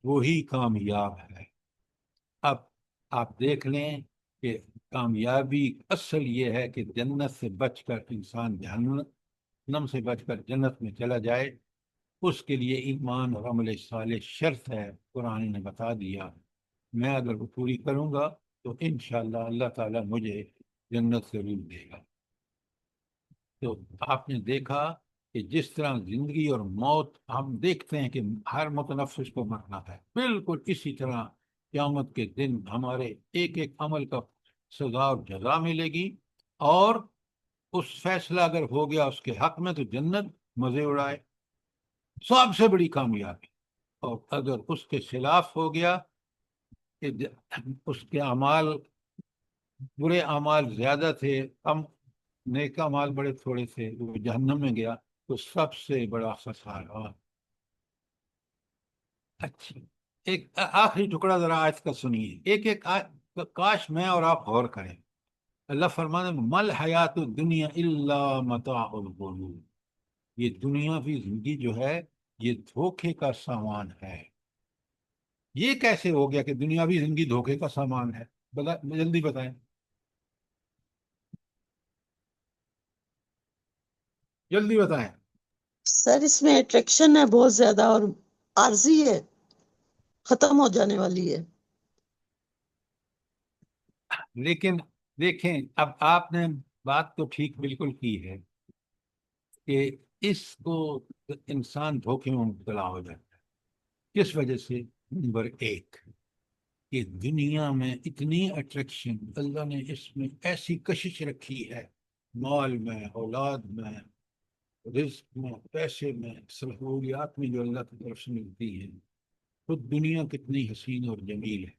وہی کامیاب ہے. اب آپ دیکھ لیں کہ کامیابی اصل یہ ہے کہ جنت سے بچ کر انسان جہنم سے بچ کر جنت میں چلا جائے. اس کے لیے ایمان اور عمل صالح شرط ہے، قرآن نے بتا دیا. میں اگر وہ پوری کروں گا تو انشاءاللہ اللہ تعالیٰ مجھے جنت ضرور دے گا. تو آپ نے دیکھا کہ جس طرح زندگی اور موت ہم دیکھتے ہیں کہ ہر متنفس کو مرنا ہے، بالکل اسی طرح قیامت کے دن ہمارے ایک ایک عمل کا سزا اور جزا ملے گی. اور اس فیصلہ اگر ہو گیا اس کے حق میں تو جنت مزے اڑائے، سب سے بڑی کامیابی. اور اگر اس کے خلاف ہو گیا کہ اس کے اعمال، برے اعمال زیادہ تھے، کم نیک اعمال بڑے تھوڑے تھے، وہ جہنم میں گیا، تو سب سے بڑا خسارہ. اچھا، ایک آخری ٹکڑا ذرا آیت کا سنیے، ایک ایک کاش میں اور آپ غور کریں. اللہ فرمانے مل حیات الدنیا الا متاع الغرور، یہ دنیاوی زندگی جو ہے یہ دھوکے کا سامان ہے. یہ کیسے ہو گیا کہ دنیاوی زندگی دھوکے کا سامان ہے؟ جلدی بتائیں، جلدی بتائیں. سر اس میں اٹریکشن ہے بہت زیادہ اور عارضی ہے، ختم ہو جانے والی ہے. لیکن دیکھیں، اب آپ نے بات تو ٹھیک بالکل کی ہے کہ اس کو انسان دھوکے میں مبتلا ہو جاتا ہے. کس وجہ سے؟ نمبر ایک، کہ دنیا میں اتنی اٹریکشن، اللہ نے اس میں ایسی کشش رکھی ہے، مال میں، اولاد میں، رزق میں، پیسے میں، سہولیات میں جو اللہ کی طرف سے ملتی ہے. خود دنیا کتنی حسین اور جمیل ہے،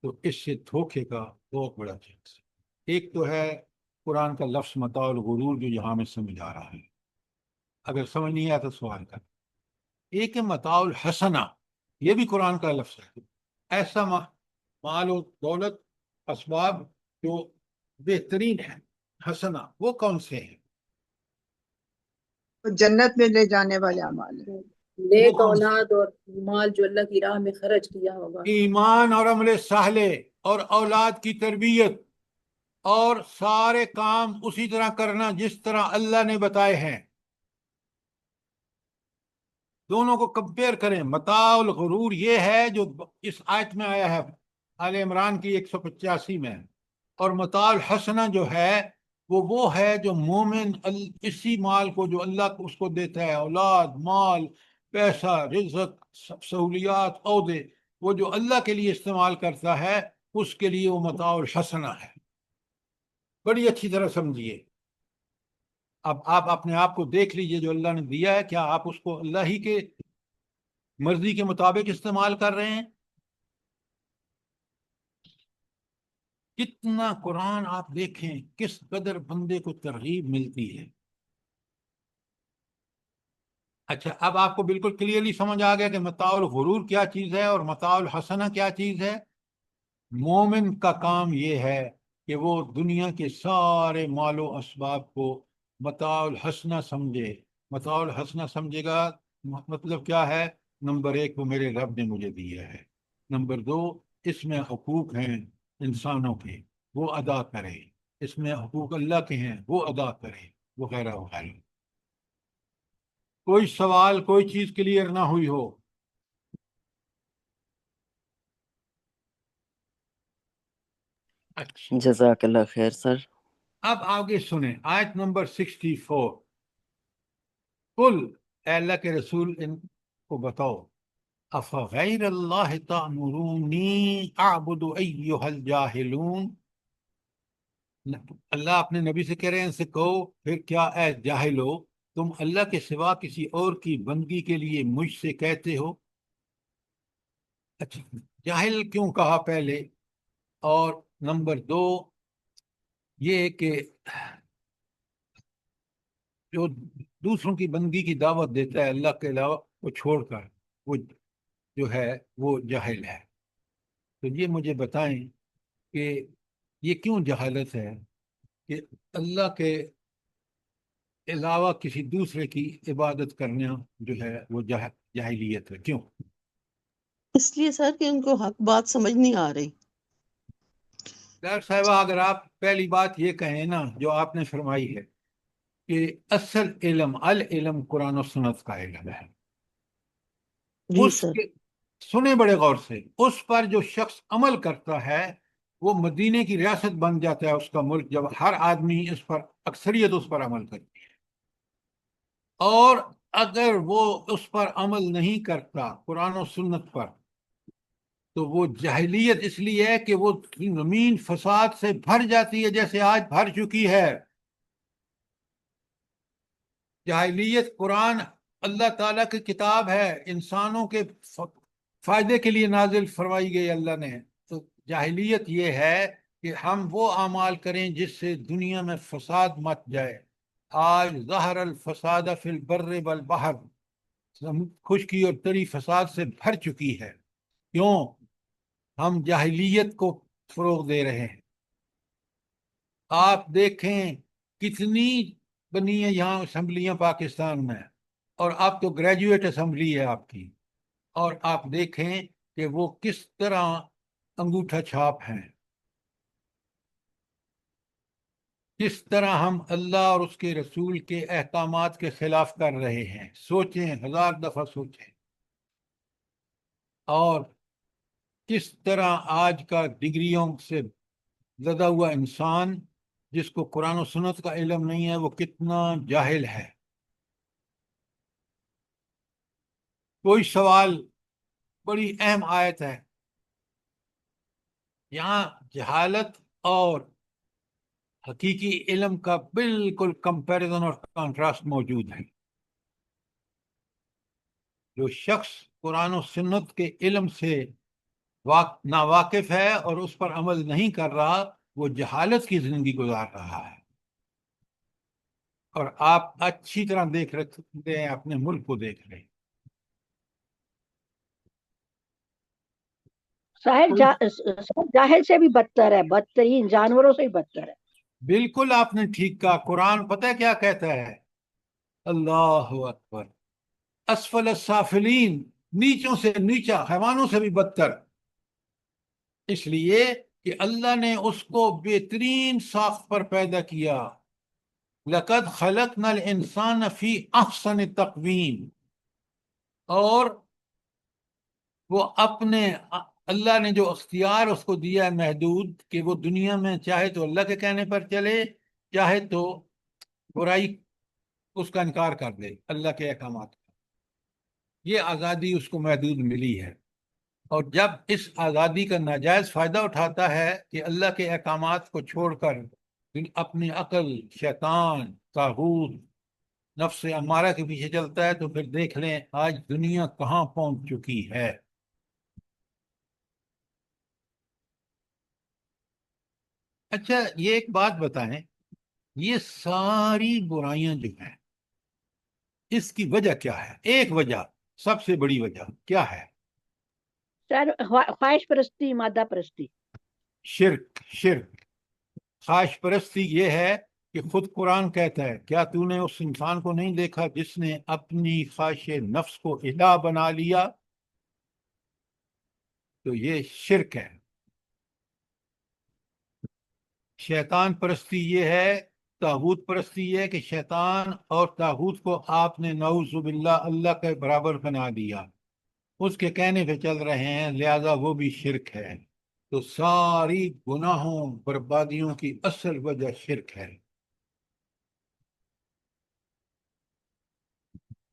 تو اس سے دھوکے کا بہت بڑا چانس ہے. ایک تو ہے قرآن کا لفظ متاع الغرور جو یہاں میں سمجھ آ رہا ہے، اگر سمجھ نہیں آیا تو سوال کر. ایک ہے متاع الحسنہ، یہ بھی قرآن کا لفظ ہے، ایسا مال و دولت، اسباب جو بہترین ہیں. حسنہ وہ کون سے ہیں؟ جنت میں لے جانے والے اعمال ہیں. نیک وہ کون سے؟ اولاد اور مال جو اللہ کی راہ میں خرچ کیا ہوگا. ایمان اور عمل صالح اور اولاد کی تربیت اور سارے کام اسی طرح کرنا جس طرح اللہ نے بتائے ہیں. دونوں کو کمپیئر کریں. متاع الغرور یہ ہے جو اس آیت میں آیا ہے آل عمران کی 185 میں، اور متاع الحسنہ جو ہے وہ ہے جو مومن اسی مال کو جو اللہ کو اس کو دیتا ہے، اولاد، مال، پیسہ، رزق، سہولیات، عہدے، وہ جو اللہ کے لیے استعمال کرتا ہے اس کے لیے وہ متاع الحسنہ ہے. بڑی اچھی طرح سمجھیے. اب آپ اپنے آپ کو دیکھ لیجئے، جو اللہ نے دیا ہے کیا آپ اس کو اللہ ہی کے مرضی کے مطابق استعمال کر رہے ہیں؟ کتنا قرآن آپ دیکھیں کس قدر بندے کو ترغیب ملتی ہے. اچھا، اب آپ کو بالکل کلیئرلی سمجھ آ گیا کہ متاع الغرور کیا چیز ہے اور متاع الحسنہ کیا چیز ہے. مومن کا کام یہ ہے کہ وہ دنیا کے سارے مال و اسباب کو متاع الحسنہ سمجھے. متاع الحسنہ سمجھے گا مطلب کیا ہے؟ نمبر ایک، وہ میرے رب نے مجھے دیا ہے. نمبر دو، اس میں حقوق ہیں انسانوں کے، وہ ادا کرے. اس میں حقوق اللہ کے ہیں، وہ ادا کرے، وغیرہ وغیرہ. کوئی سوال، کوئی چیز کلیئر نہ ہوئی ہو؟ اچھا، جزاک اللہ خیر سر. اب آگے سنیں آیت نمبر 64. قل، اے اللہ کے رسول ان کو بتاؤ افغیر اللہ تأمرونی اعبد ایھا الجاہلون، اللہ اپنے نبی سے کہہ رہے ہیں ان سے کہو پھر کیا اے جاہلو تم اللہ کے سوا کسی اور کی بندگی کے لیے مجھ سے کہتے ہو؟ اچھا، جاہل کیوں کہا پہلے؟ اور نمبر 2 یہ کہ جو دوسروں کی بندگی کی دعوت دیتا ہے اللہ کے علاوہ وہ چھوڑ کر، وہ جو ہے وہ جاہل ہے۔ تو یہ مجھے بتائیں کہ یہ کیوں جہالت ہے کہ اللہ کے علاوہ کسی دوسرے کی عبادت کرنا جو ہے وہ جاہلیت ہے؟ کیوں؟ اس لیے سر کہ ان کو حق بات سمجھ نہیں آ رہی۔ ڈاکٹر صاحبہ اگر آپ پہلی بات یہ کہیں نا جو آپ نے فرمائی ہے کہ اصل علم العلم قرآن و سنت کا علم ہے، جی اس سر، کے سنیں بڑے غور سے، اس پر جو شخص عمل کرتا ہے وہ مدینے کی ریاست بن جاتا ہے اس کا ملک، جب ہر آدمی اس پر اکثریت اس پر عمل کرتی ہے۔ اور اگر وہ اس پر عمل نہیں کرتا قرآن و سنت پر تو وہ جاہلیت اس لیے ہے کہ وہ زمین فساد سے بھر جاتی ہے جیسے آج بھر چکی ہے۔ جاہلیت، قرآن اللہ تعالیٰ کی کتاب ہے، انسانوں کے فائدے کے لیے نازل فرمائی گئی اللہ نے۔ تو جاہلیت یہ ہے کہ ہم وہ اعمال کریں جس سے دنیا میں فساد مچ جائے۔ آج ظہر الفساد فی البر والبحر، خشکی اور تری فساد سے بھر چکی ہے۔ کیوں؟ ہم جاہلیت کو فروغ دے رہے ہیں۔ آپ دیکھیں کتنی بنی ہیں یہاں اسمبلیاں پاکستان میں، اور اب تو گریجویٹ اسمبلی ہے آپ کی، اور آپ دیکھیں کہ وہ کس طرح انگوٹھا چھاپ ہیں، کس طرح ہم اللہ اور اس کے رسول کے احکامات کے خلاف کر رہے ہیں۔ سوچیں، 1000 دفعہ سوچیں۔ اور کس طرح آج کا ڈگریوں سے لدا ہوا انسان جس کو قرآن و سنت کا علم نہیں ہے وہ کتنا جاہل ہے۔ کوئی سوال، بڑی اہم آیت ہے، یہاں جہالت اور حقیقی علم کا بالکل کمپیریزن اور کانٹراسٹ موجود ہے۔ جو شخص قرآن و سنت کے علم سے ناواقف ہے اور اس پر عمل نہیں کر رہا وہ جہالت کی زندگی گزار رہا ہے۔ اور آپ اچھی طرح دیکھ رکھتے ہیں، اپنے ملک کو دیکھ رہے ہیں۔ جاہل سے بھی بدتر ہے، بدترین جانوروں سے بھی بدتر ہے۔ بالکل آپ نے ٹھیک کہا۔ قرآن پتہ ہے کیا کہتا ہے؟ اللہ اکبر، اسفل السافلین، نیچوں سے نیچا، حیوانوں سے بھی بدتر، اس لیے کہ اللہ نے اس کو بہترین ساخت پر پیدا کیا۔ لقد خلقنا الانسان فی احسن تقویم، اور وہ اپنے اللہ نے جو اختیار اس کو دیا ہے محدود، کہ وہ دنیا میں چاہے تو اللہ کے کہنے پر چلے، چاہے تو برائی اس کا انکار کر دے اللہ کے احکامات کا۔ یہ آزادی اس کو محدود ملی ہے، اور جب اس آزادی کا ناجائز فائدہ اٹھاتا ہے کہ اللہ کے احکامات کو چھوڑ کر اپنی عقل، شیطان، طاغوت، نفس امارہ کے پیچھے چلتا ہے، تو پھر دیکھ لیں آج دنیا کہاں پہنچ چکی ہے۔ اچھا، یہ ایک بات بتائیں، یہ ساری برائیاں جو ہیں اس کی وجہ کیا ہے؟ ایک وجہ، سب سے بڑی وجہ کیا ہے؟ سر، خواہش پرستی، مادہ پرستی، شرک۔ خواہش پرستی یہ ہے کہ خود قرآن کہتا ہے، کیا تو نے اس انسان کو نہیں دیکھا جس نے اپنی خواہش نفس کو الہ بنا لیا؟ تو یہ شرک ہے۔ شیطان پرستی یہ ہے، طاغوت پرستی یہ ہے کہ شیطان اور طاغوت کو آپ نے نعوذ باللہ اللہ کے برابر بنا دیا، اس کے کہنے پہ چل رہے ہیں، لہذا وہ بھی شرک ہے۔ تو ساری گناہوں بربادیوں کی اصل وجہ شرک ہے۔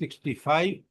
65।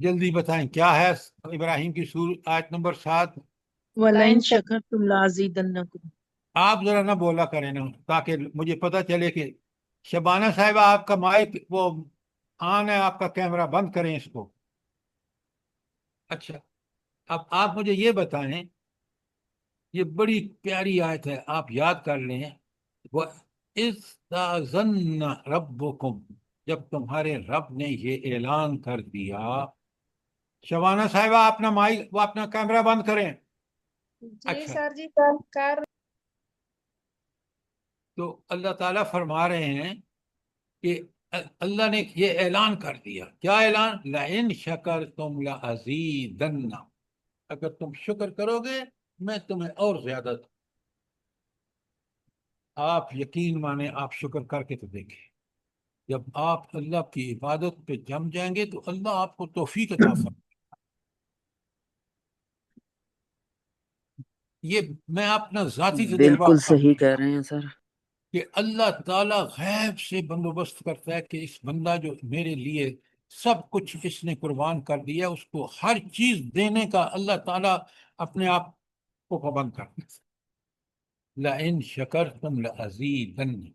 جلدی بتائیں کیا ہے ابراہیم کی سورت آیت نمبر 7؟ وَلَئِن شَكَرْتُمْ لَأَزِيدَنَّكُمْ. آپ ذرا نہ بولا کریں نا تاکہ مجھے پتہ چلے کہ شبانہ صاحبہ آپ کا مائک وہ آن ہے، آپ کا کیمرہ بند کریں اس کو. اچھا، اب آپ مجھے یہ بتائیں، یہ بڑی پیاری آیت ہے، آپ یاد کر لیں. وَإِذْ رَبُّكُمْ، جب تمہارے رب نے یہ اعلان کر دیا. شبانہ صاحبہ اپنا مائک وہ اپنا کیمرہ بند کریں. جی اچھا، سر جی کر تو اللہ تعالیٰ فرما رہے ہیں کہ اللہ نے یہ اعلان کر دیا. کیا اعلان؟ لَإِن شَكَرْتُمْ لَأَزِيدَنَّ، اگر تم شکر کرو گے میں تمہیں اور زیادہ دوں. آپ یقین مانیں، آپ شکر کر کے تو دیکھیں، جب آپ اللہ کی عبادت پہ جم جائیں گے تو اللہ آپ کو توفیق عطا فرمائے. یہ میں اپنا ذاتی تجربہ بالکل آپ کا صحیح کہہ رہے ہیں سر. کہ اللہ تعالیٰ غیب سے بندوبست کرتا ہے کہ اس بندہ جو میرے لیے سب کچھ اس نے قربان کر دیا، اس کو ہر چیز دینے کا اللہ تعالیٰ اپنے آپ کو پابند کرتا ہے. لَإِن شَكَرْتُمْ لَأَزِيدَنَّ،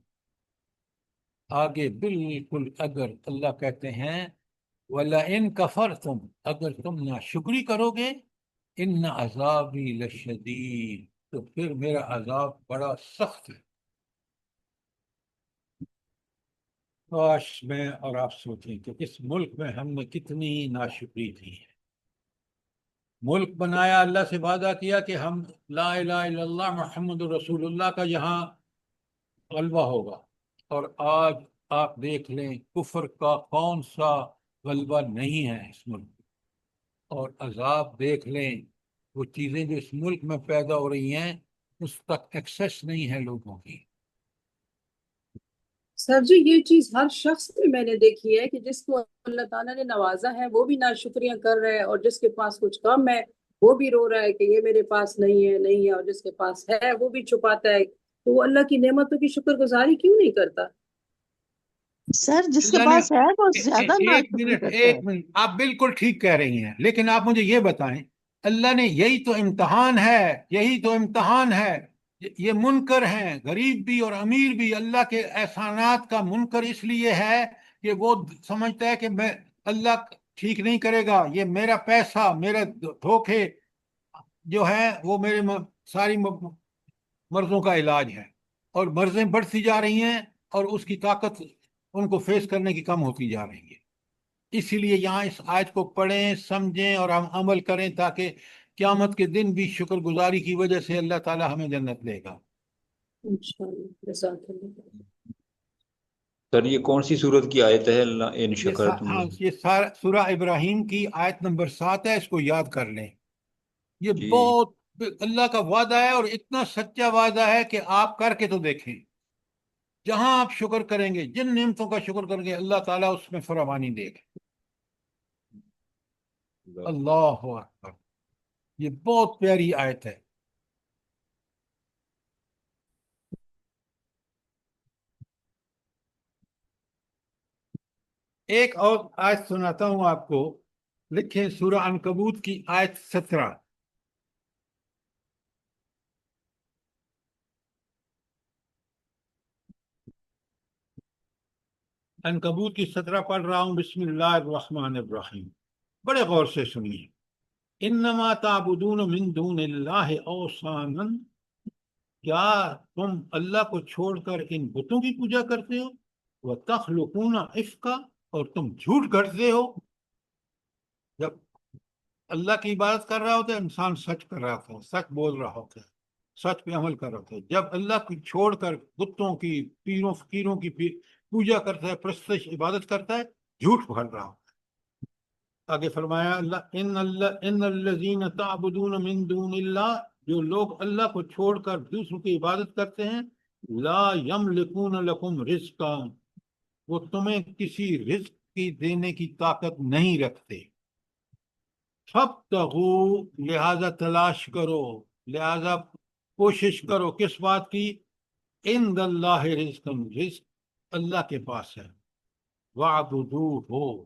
آگے بالکل اگر اللہ کہتے ہیں وَلَئِن كَفَرْتُمْ، اگر تم ناشکری کرو گے ان عذابی لشدید، تو پھر میرا عذاب بڑا سخت ہے. کاش میں اور آپ سوچیں کہ اس ملک میں ہم نے کتنی ناشکری کی ہے. ملک بنایا، اللہ سے وعدہ کیا کہ ہم لا الہ الا اللہ محمد رسول اللہ کا یہاں غلبہ ہوگا، اور آج آپ دیکھ لیں کفر کا کون سا غلبہ نہیں ہے اس ملک میں. اور عذاب دیکھ لیں، وہ چیزیں جو اس ملک میں پیدا ہو رہی ہیں اس تک ایکسیس نہیں ہے لوگوں کی. سر جی یہ چیز ہر شخص میں نے دیکھی ہے کہ جس کو اللہ تعالیٰ نے نوازا ہے وہ بھی ناشکریاں کر رہا ہے، اور جس کے پاس کچھ کم ہے وہ بھی رو رہا ہے کہ یہ میرے پاس نہیں ہے، اور جس کے پاس ہے وہ بھی چھپاتا ہے. تو وہ اللہ کی نعمتوں کی شکر گزاری کیوں نہیں کرتا؟ سر جس کے اللہ نے پاس ہے وہ زیادہ ایک ناشکری منٹ کرتا ایک ہے. منٹ، آپ بالکل ٹھیک کہہ رہی ہیں، لیکن آپ مجھے یہ بتائیں، اللہ نے یہی تو امتحان ہے، یہی تو امتحان ہے. یہ منکر ہیں، غریب بھی اور امیر بھی اللہ کے احسانات کا منکر اس لیے ہے کہ وہ سمجھتا ہے کہ میں اللہ ٹھیک نہیں کرے گا، یہ میرا پیسہ، میرے دھوکے جو ہے وہ میرے ساری مرضوں کا علاج ہے، اور مرضیں بڑھتی جا رہی ہیں اور اس کی طاقت ان کو فیس کرنے کی کم ہوتی جا رہی ہے. اسی لیے یہاں اس آیت کو پڑھیں، سمجھیں اور ہم عمل کریں تاکہ قیامت کے دن بھی شکر گزاری کی وجہ سے اللہ تعالی ہمیں جنت دے گا. انشاءاللہ، جزاک اللہ. سر یہ کون سی صورت کی آیت ہے ان شکرتم؟ یہ سورہ ابراہیم کی آیت نمبر 7 ہے، اس کو یاد کر لیں. یہ جی بہت اللہ کا وعدہ ہے، اور اتنا سچا وعدہ ہے کہ آپ کر کے تو دیکھیں. جہاں آپ شکر کریں گے، جن نعمتوں کا شکر کریں گے، اللہ تعالیٰ اس میں فراوانی دے گا. اللہ اکبر، یہ بہت پیاری آیت ہے. ایک اور آیت سناتا ہوں آپ کو، لکھیں سورہ عنکبوت کی آیت 17. عنکبوت کی 17 پڑھ رہا ہوں. بسم اللہ الرحمن الرحیم، بڑے غور سے سنیے. انما تعبدون من دون اللہ اوثانا، کیا تم اللہ کو چھوڑ کر ان بتوں کی پوجا کرتے ہو؟ وتخلقون افکا، اور تم جھوٹ گھڑتے ہو. جب اللہ کی عبادت کر رہا ہوتا ہے انسان سچ کر رہا ہوتا ہے، سچ بول رہا ہوتا ہے، سچ پہ عمل کر رہا ہوتا ہے. جب اللہ کو چھوڑ کر بتوں کی، پیروں فقیروں کی پوجا کرتا ہے، پرستش عبادت کرتا ہے، جھوٹ پکڑ رہا ہوتا ہے. آگے فرمایا ان الذین تعبدون من دون اللہ، جو لوگ اللہ کو چھوڑ کر دوسروں کی عبادت کرتے ہیں، لا یملکون لکم رزقا، وہ تمہیں کسی رزق کی دینے کی طاقت نہیں رکھتے. فابتغوا، لہذا تلاش کرو، لہذا کوشش کرو کس بات کی؟ عند اللہ رزق، رزق اللہ کے پاس ہے. وعبدوہ،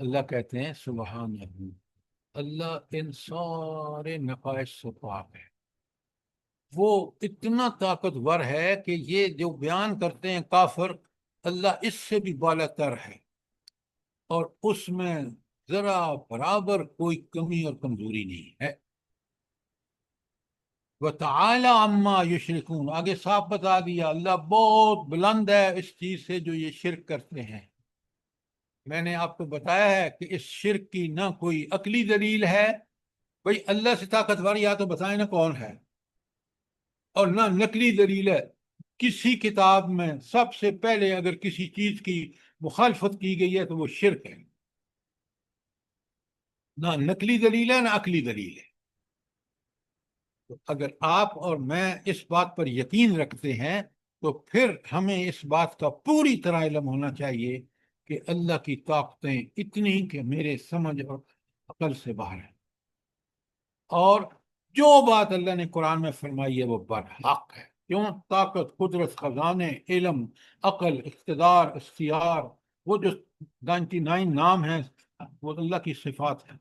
اللہ کہتے ہیں سبحان اللہ ان سارے نقائص سے پاک ہے، وہ اتنا طاقتور ہے کہ یہ جو بیان کرتے ہیں کافر، اللہ اس سے بھی بالا تر ہے اور اس میں ذرا برابر کوئی کمی اور کمزوری نہیں ہے۔ وَتَعَالَى عَمَّا يُشْرِكُونَ، آگے صاف بتا دیا اللہ بہت بلند ہے اس چیز سے جو یہ شرک کرتے ہیں۔ میں نے آپ کو بتایا ہے کہ اس شرک کی نہ کوئی عقلی دلیل ہے، بھئی اللہ سے طاقتور یا تو بتائیں نا کون ہے، اور نہ نقلی دلیل ہے۔ کسی کتاب میں سب سے پہلے اگر کسی چیز کی مخالفت کی گئی ہے تو وہ شرک ہے، نہ نقلی دلیل ہے نہ عقلی دلیل ہے۔ تو اگر آپ اور میں اس بات پر یقین رکھتے ہیں تو پھر ہمیں اس بات کا پوری طرح علم ہونا چاہیے کہ اللہ کی طاقتیں اتنی کہ میرے سمجھ اور عقل سے باہر ہیں، اور جو بات اللہ نے قرآن میں فرمائی ہے وہ برحق ہے۔ کیوں؟ طاقت، قدرت، خزانے، علم، عقل، اقتدار، اختیار، وہ جو 99 نام ہیں وہ اللہ کی صفات ہیں۔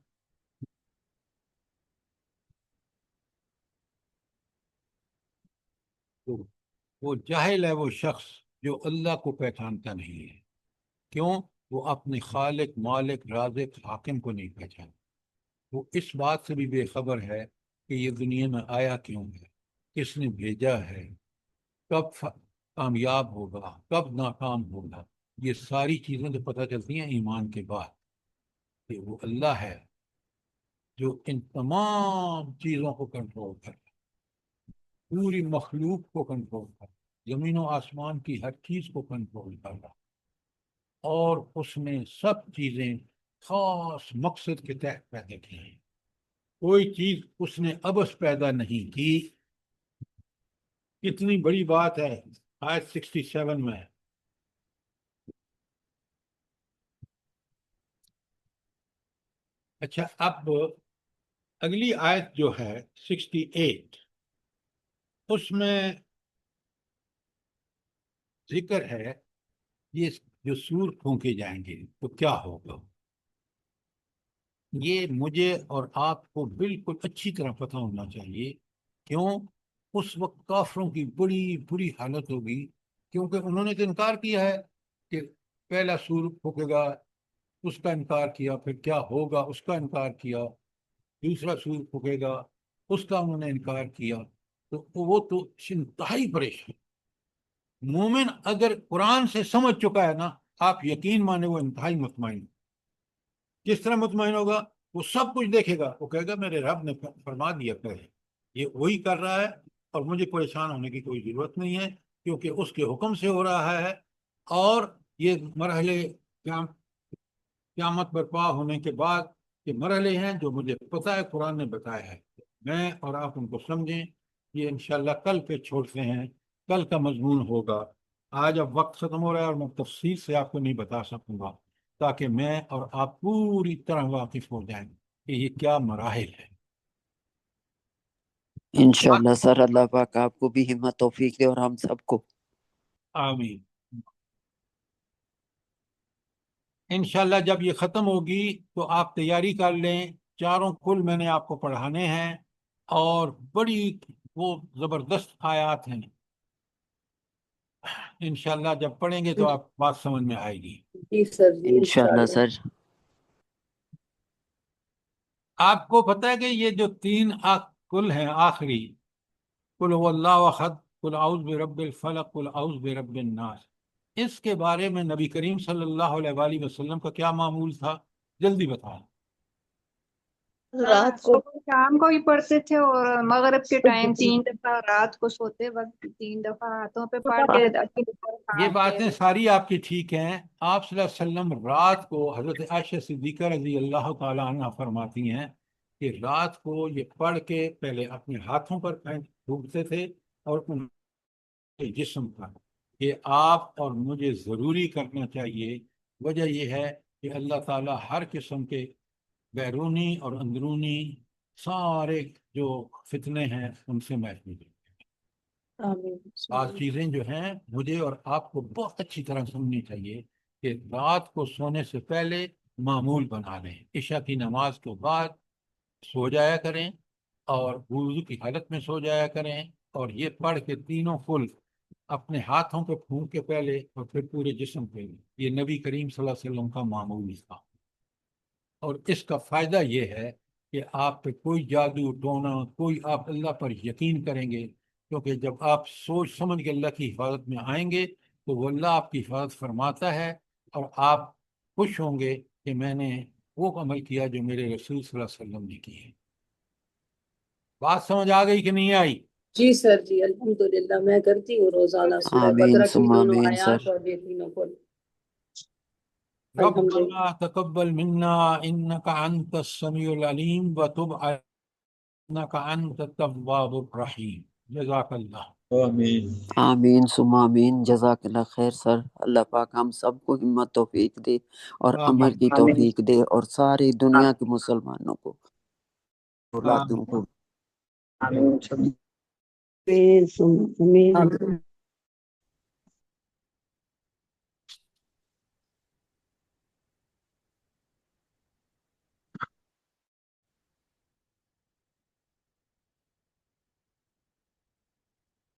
تو وہ جاہل ہے وہ شخص جو اللہ کو پہچانتا نہیں ہے۔ کیوں؟ وہ اپنے خالق، مالک، رازق، حاکم کو نہیں پہچانتا۔ وہ اس بات سے بھی بے خبر ہے کہ یہ دنیا میں آیا کیوں ہے، کس نے بھیجا ہے، کب کامیاب ہوگا، کب ناکام ہوگا۔ یہ ساری چیزیں تو پتہ چلتی ہیں ایمان کے بعد کہ وہ اللہ ہے جو ان تمام چیزوں کو کنٹرول کرتا ہے، پوری مخلوق کو کنٹرول کرتا ہے، زمین و آسمان کی ہر چیز کو کنٹرول کر رہا ہے، اور اس نے سب چیزیں خاص مقصد کے تحت پیدا کی ہیں۔ کوئی چیز اس نے ابس پیدا نہیں کی۔ کتنی بڑی بات ہے آیت 67 میں۔ اچھا، اب اگلی آیت جو ہے 68، اس میں ذکر ہے یہ جو سور پھونکے جائیں گے تو کیا ہوگا۔ یہ مجھے اور آپ کو بالکل اچھی طرح پتہ ہونا چاہیے۔ کیوں؟ اس وقت کافروں کی بڑی بری حالت ہوگی، کیونکہ انہوں نے تو انکار کیا ہے کہ پہلا سور پھونکے گا، اس کا انکار کیا، پھر کیا ہوگا اس کا انکار کیا، دوسرا سور پھونکے گا، اس کا انہوں نے انکار کیا، تو وہ تو انتہائی پریشان۔ مومن اگر قرآن سے سمجھ چکا ہے نا، آپ یقین مانے وہ انتہائی مطمئن۔ کس طرح مطمئن ہوگا؟ وہ سب کچھ دیکھے گا، وہ کہے گا میرے رب نے فرما دیا پہلے، یہ وہی کر رہا ہے اور مجھے پریشان ہونے کی کوئی ضرورت نہیں ہے، کیونکہ اس کے حکم سے ہو رہا ہے، اور یہ مرحلے قیامت برپا ہونے کے بعد یہ مرحلے ہیں جو مجھے پتہ ہے، قرآن نے بتایا ہے۔ میں اور آپ ان کو سمجھیں۔ یہ انشاءاللہ کل پہ چھوڑتے ہیں، کل کا مضمون ہوگا۔ آج اب وقت ختم ہو رہا ہے اور میں تفصیل سے آپ کو نہیں بتا سکوں گا، تاکہ میں اور آپ پوری طرح واقف ہو جائیں کہ یہ کیا مراحل ہے۔ انشاءاللہ سر، اللہ پاک آپ کو بھی ہمت توفیق دے اور ہم سب کو۔ آمین۔ انشاءاللہ جب یہ ختم ہوگی تو آپ تیاری کر لیں، چاروں کل میں نے آپ کو پڑھانے ہیں، اور بڑی وہ زبردست آیات ہیں۔ انشاءاللہ جب پڑھیں گے تو آپ بات سمجھ میں آئے گی۔ جی سر، جی انشاءاللہ سر۔ آپ کو پتہ ہے کہ یہ جو تین کل ہیں آخری، قل هو اللہ احد، قل اعوذ برب الفلق، قل اعوذ برب الناس، اس کے بارے میں نبی کریم صلی اللہ علیہ وآلہ وسلم کا کیا معمول تھا؟ جلدی بتائیں۔ رات کو صبح شام کو ہی پڑھتے تھے، اور مغرب کے ٹائم 3 دفعہ، رات کو سوتے وقت 3 دفعہ ہاتھوں پہ پڑھ کے یہ باتیں ساری آپ کی ٹھیک ہیں۔ آپ صلی اللہ علیہ وسلم رات کو، حضرت عائشہ صدیقہ رضی اللہ تعالیٰ عنہ فرماتی ہیں کہ رات کو یہ پڑھ کے پہلے اپنے ہاتھوں پر پھونکتے تھے اور ان کے جسم پر۔ یہ آپ اور مجھے ضروری کرنا چاہیے۔ وجہ یہ ہے کہ اللہ تعالیٰ ہر قسم کے بیرونی اور اندرونی سارے جو فتنے ہیں ان سے محفوظ ہیں۔ بعض چیزیں جو ہیں مجھے اور آپ کو بہت اچھی طرح سمجھنی چاہیے کہ رات کو سونے سے پہلے معمول بنا لیں. عشاء کی نماز کے بعد سو جایا کریں اور وضو کی حالت میں سو جایا کریں, اور یہ پڑھ کے تینوں فل اپنے ہاتھوں پہ پھونک کے پہلے اور پھر پورے جسم پہ. یہ نبی کریم صلی اللہ علیہ وسلم کا معمول تھا. اور اس کا فائدہ یہ ہے کہ آپ پہ کوئی جادو ٹونا, کوئی, آپ اللہ پر یقین کریں گے, کیونکہ جب آپ سوچ سمجھ کے اللہ کی حفاظت میں آئیں گے تو وہ اللہ آپ کی حفاظت فرماتا ہے, اور آپ خوش ہوں گے کہ میں نے وہ عمل کیا جو میرے رسول صلی اللہ علیہ وسلم نے کی ہے. بات سمجھ آ گئی کہ نہیں آئی؟ جی سر جی الحمدللہ میں کرتی ہوں روزانہ سورہ آمین بقرہ کی ثم دونوں آمین آیات سر. اور یہ تینوں کو الحمدللہ. ربنا تقبل منا انك انت السميع العليم وتب علينا انك انت التواب الرحیم. جزاک اللہ. آمین. آمین ثم آمین. جزاک اللہ خیر سر. اللہ پاک ہم سب کو ہمت توفیق دے اور عمل کی آمین توفیق دے, اور ساری دنیا کے مسلمانوں کو, اولادوں آمین. کو. آمین.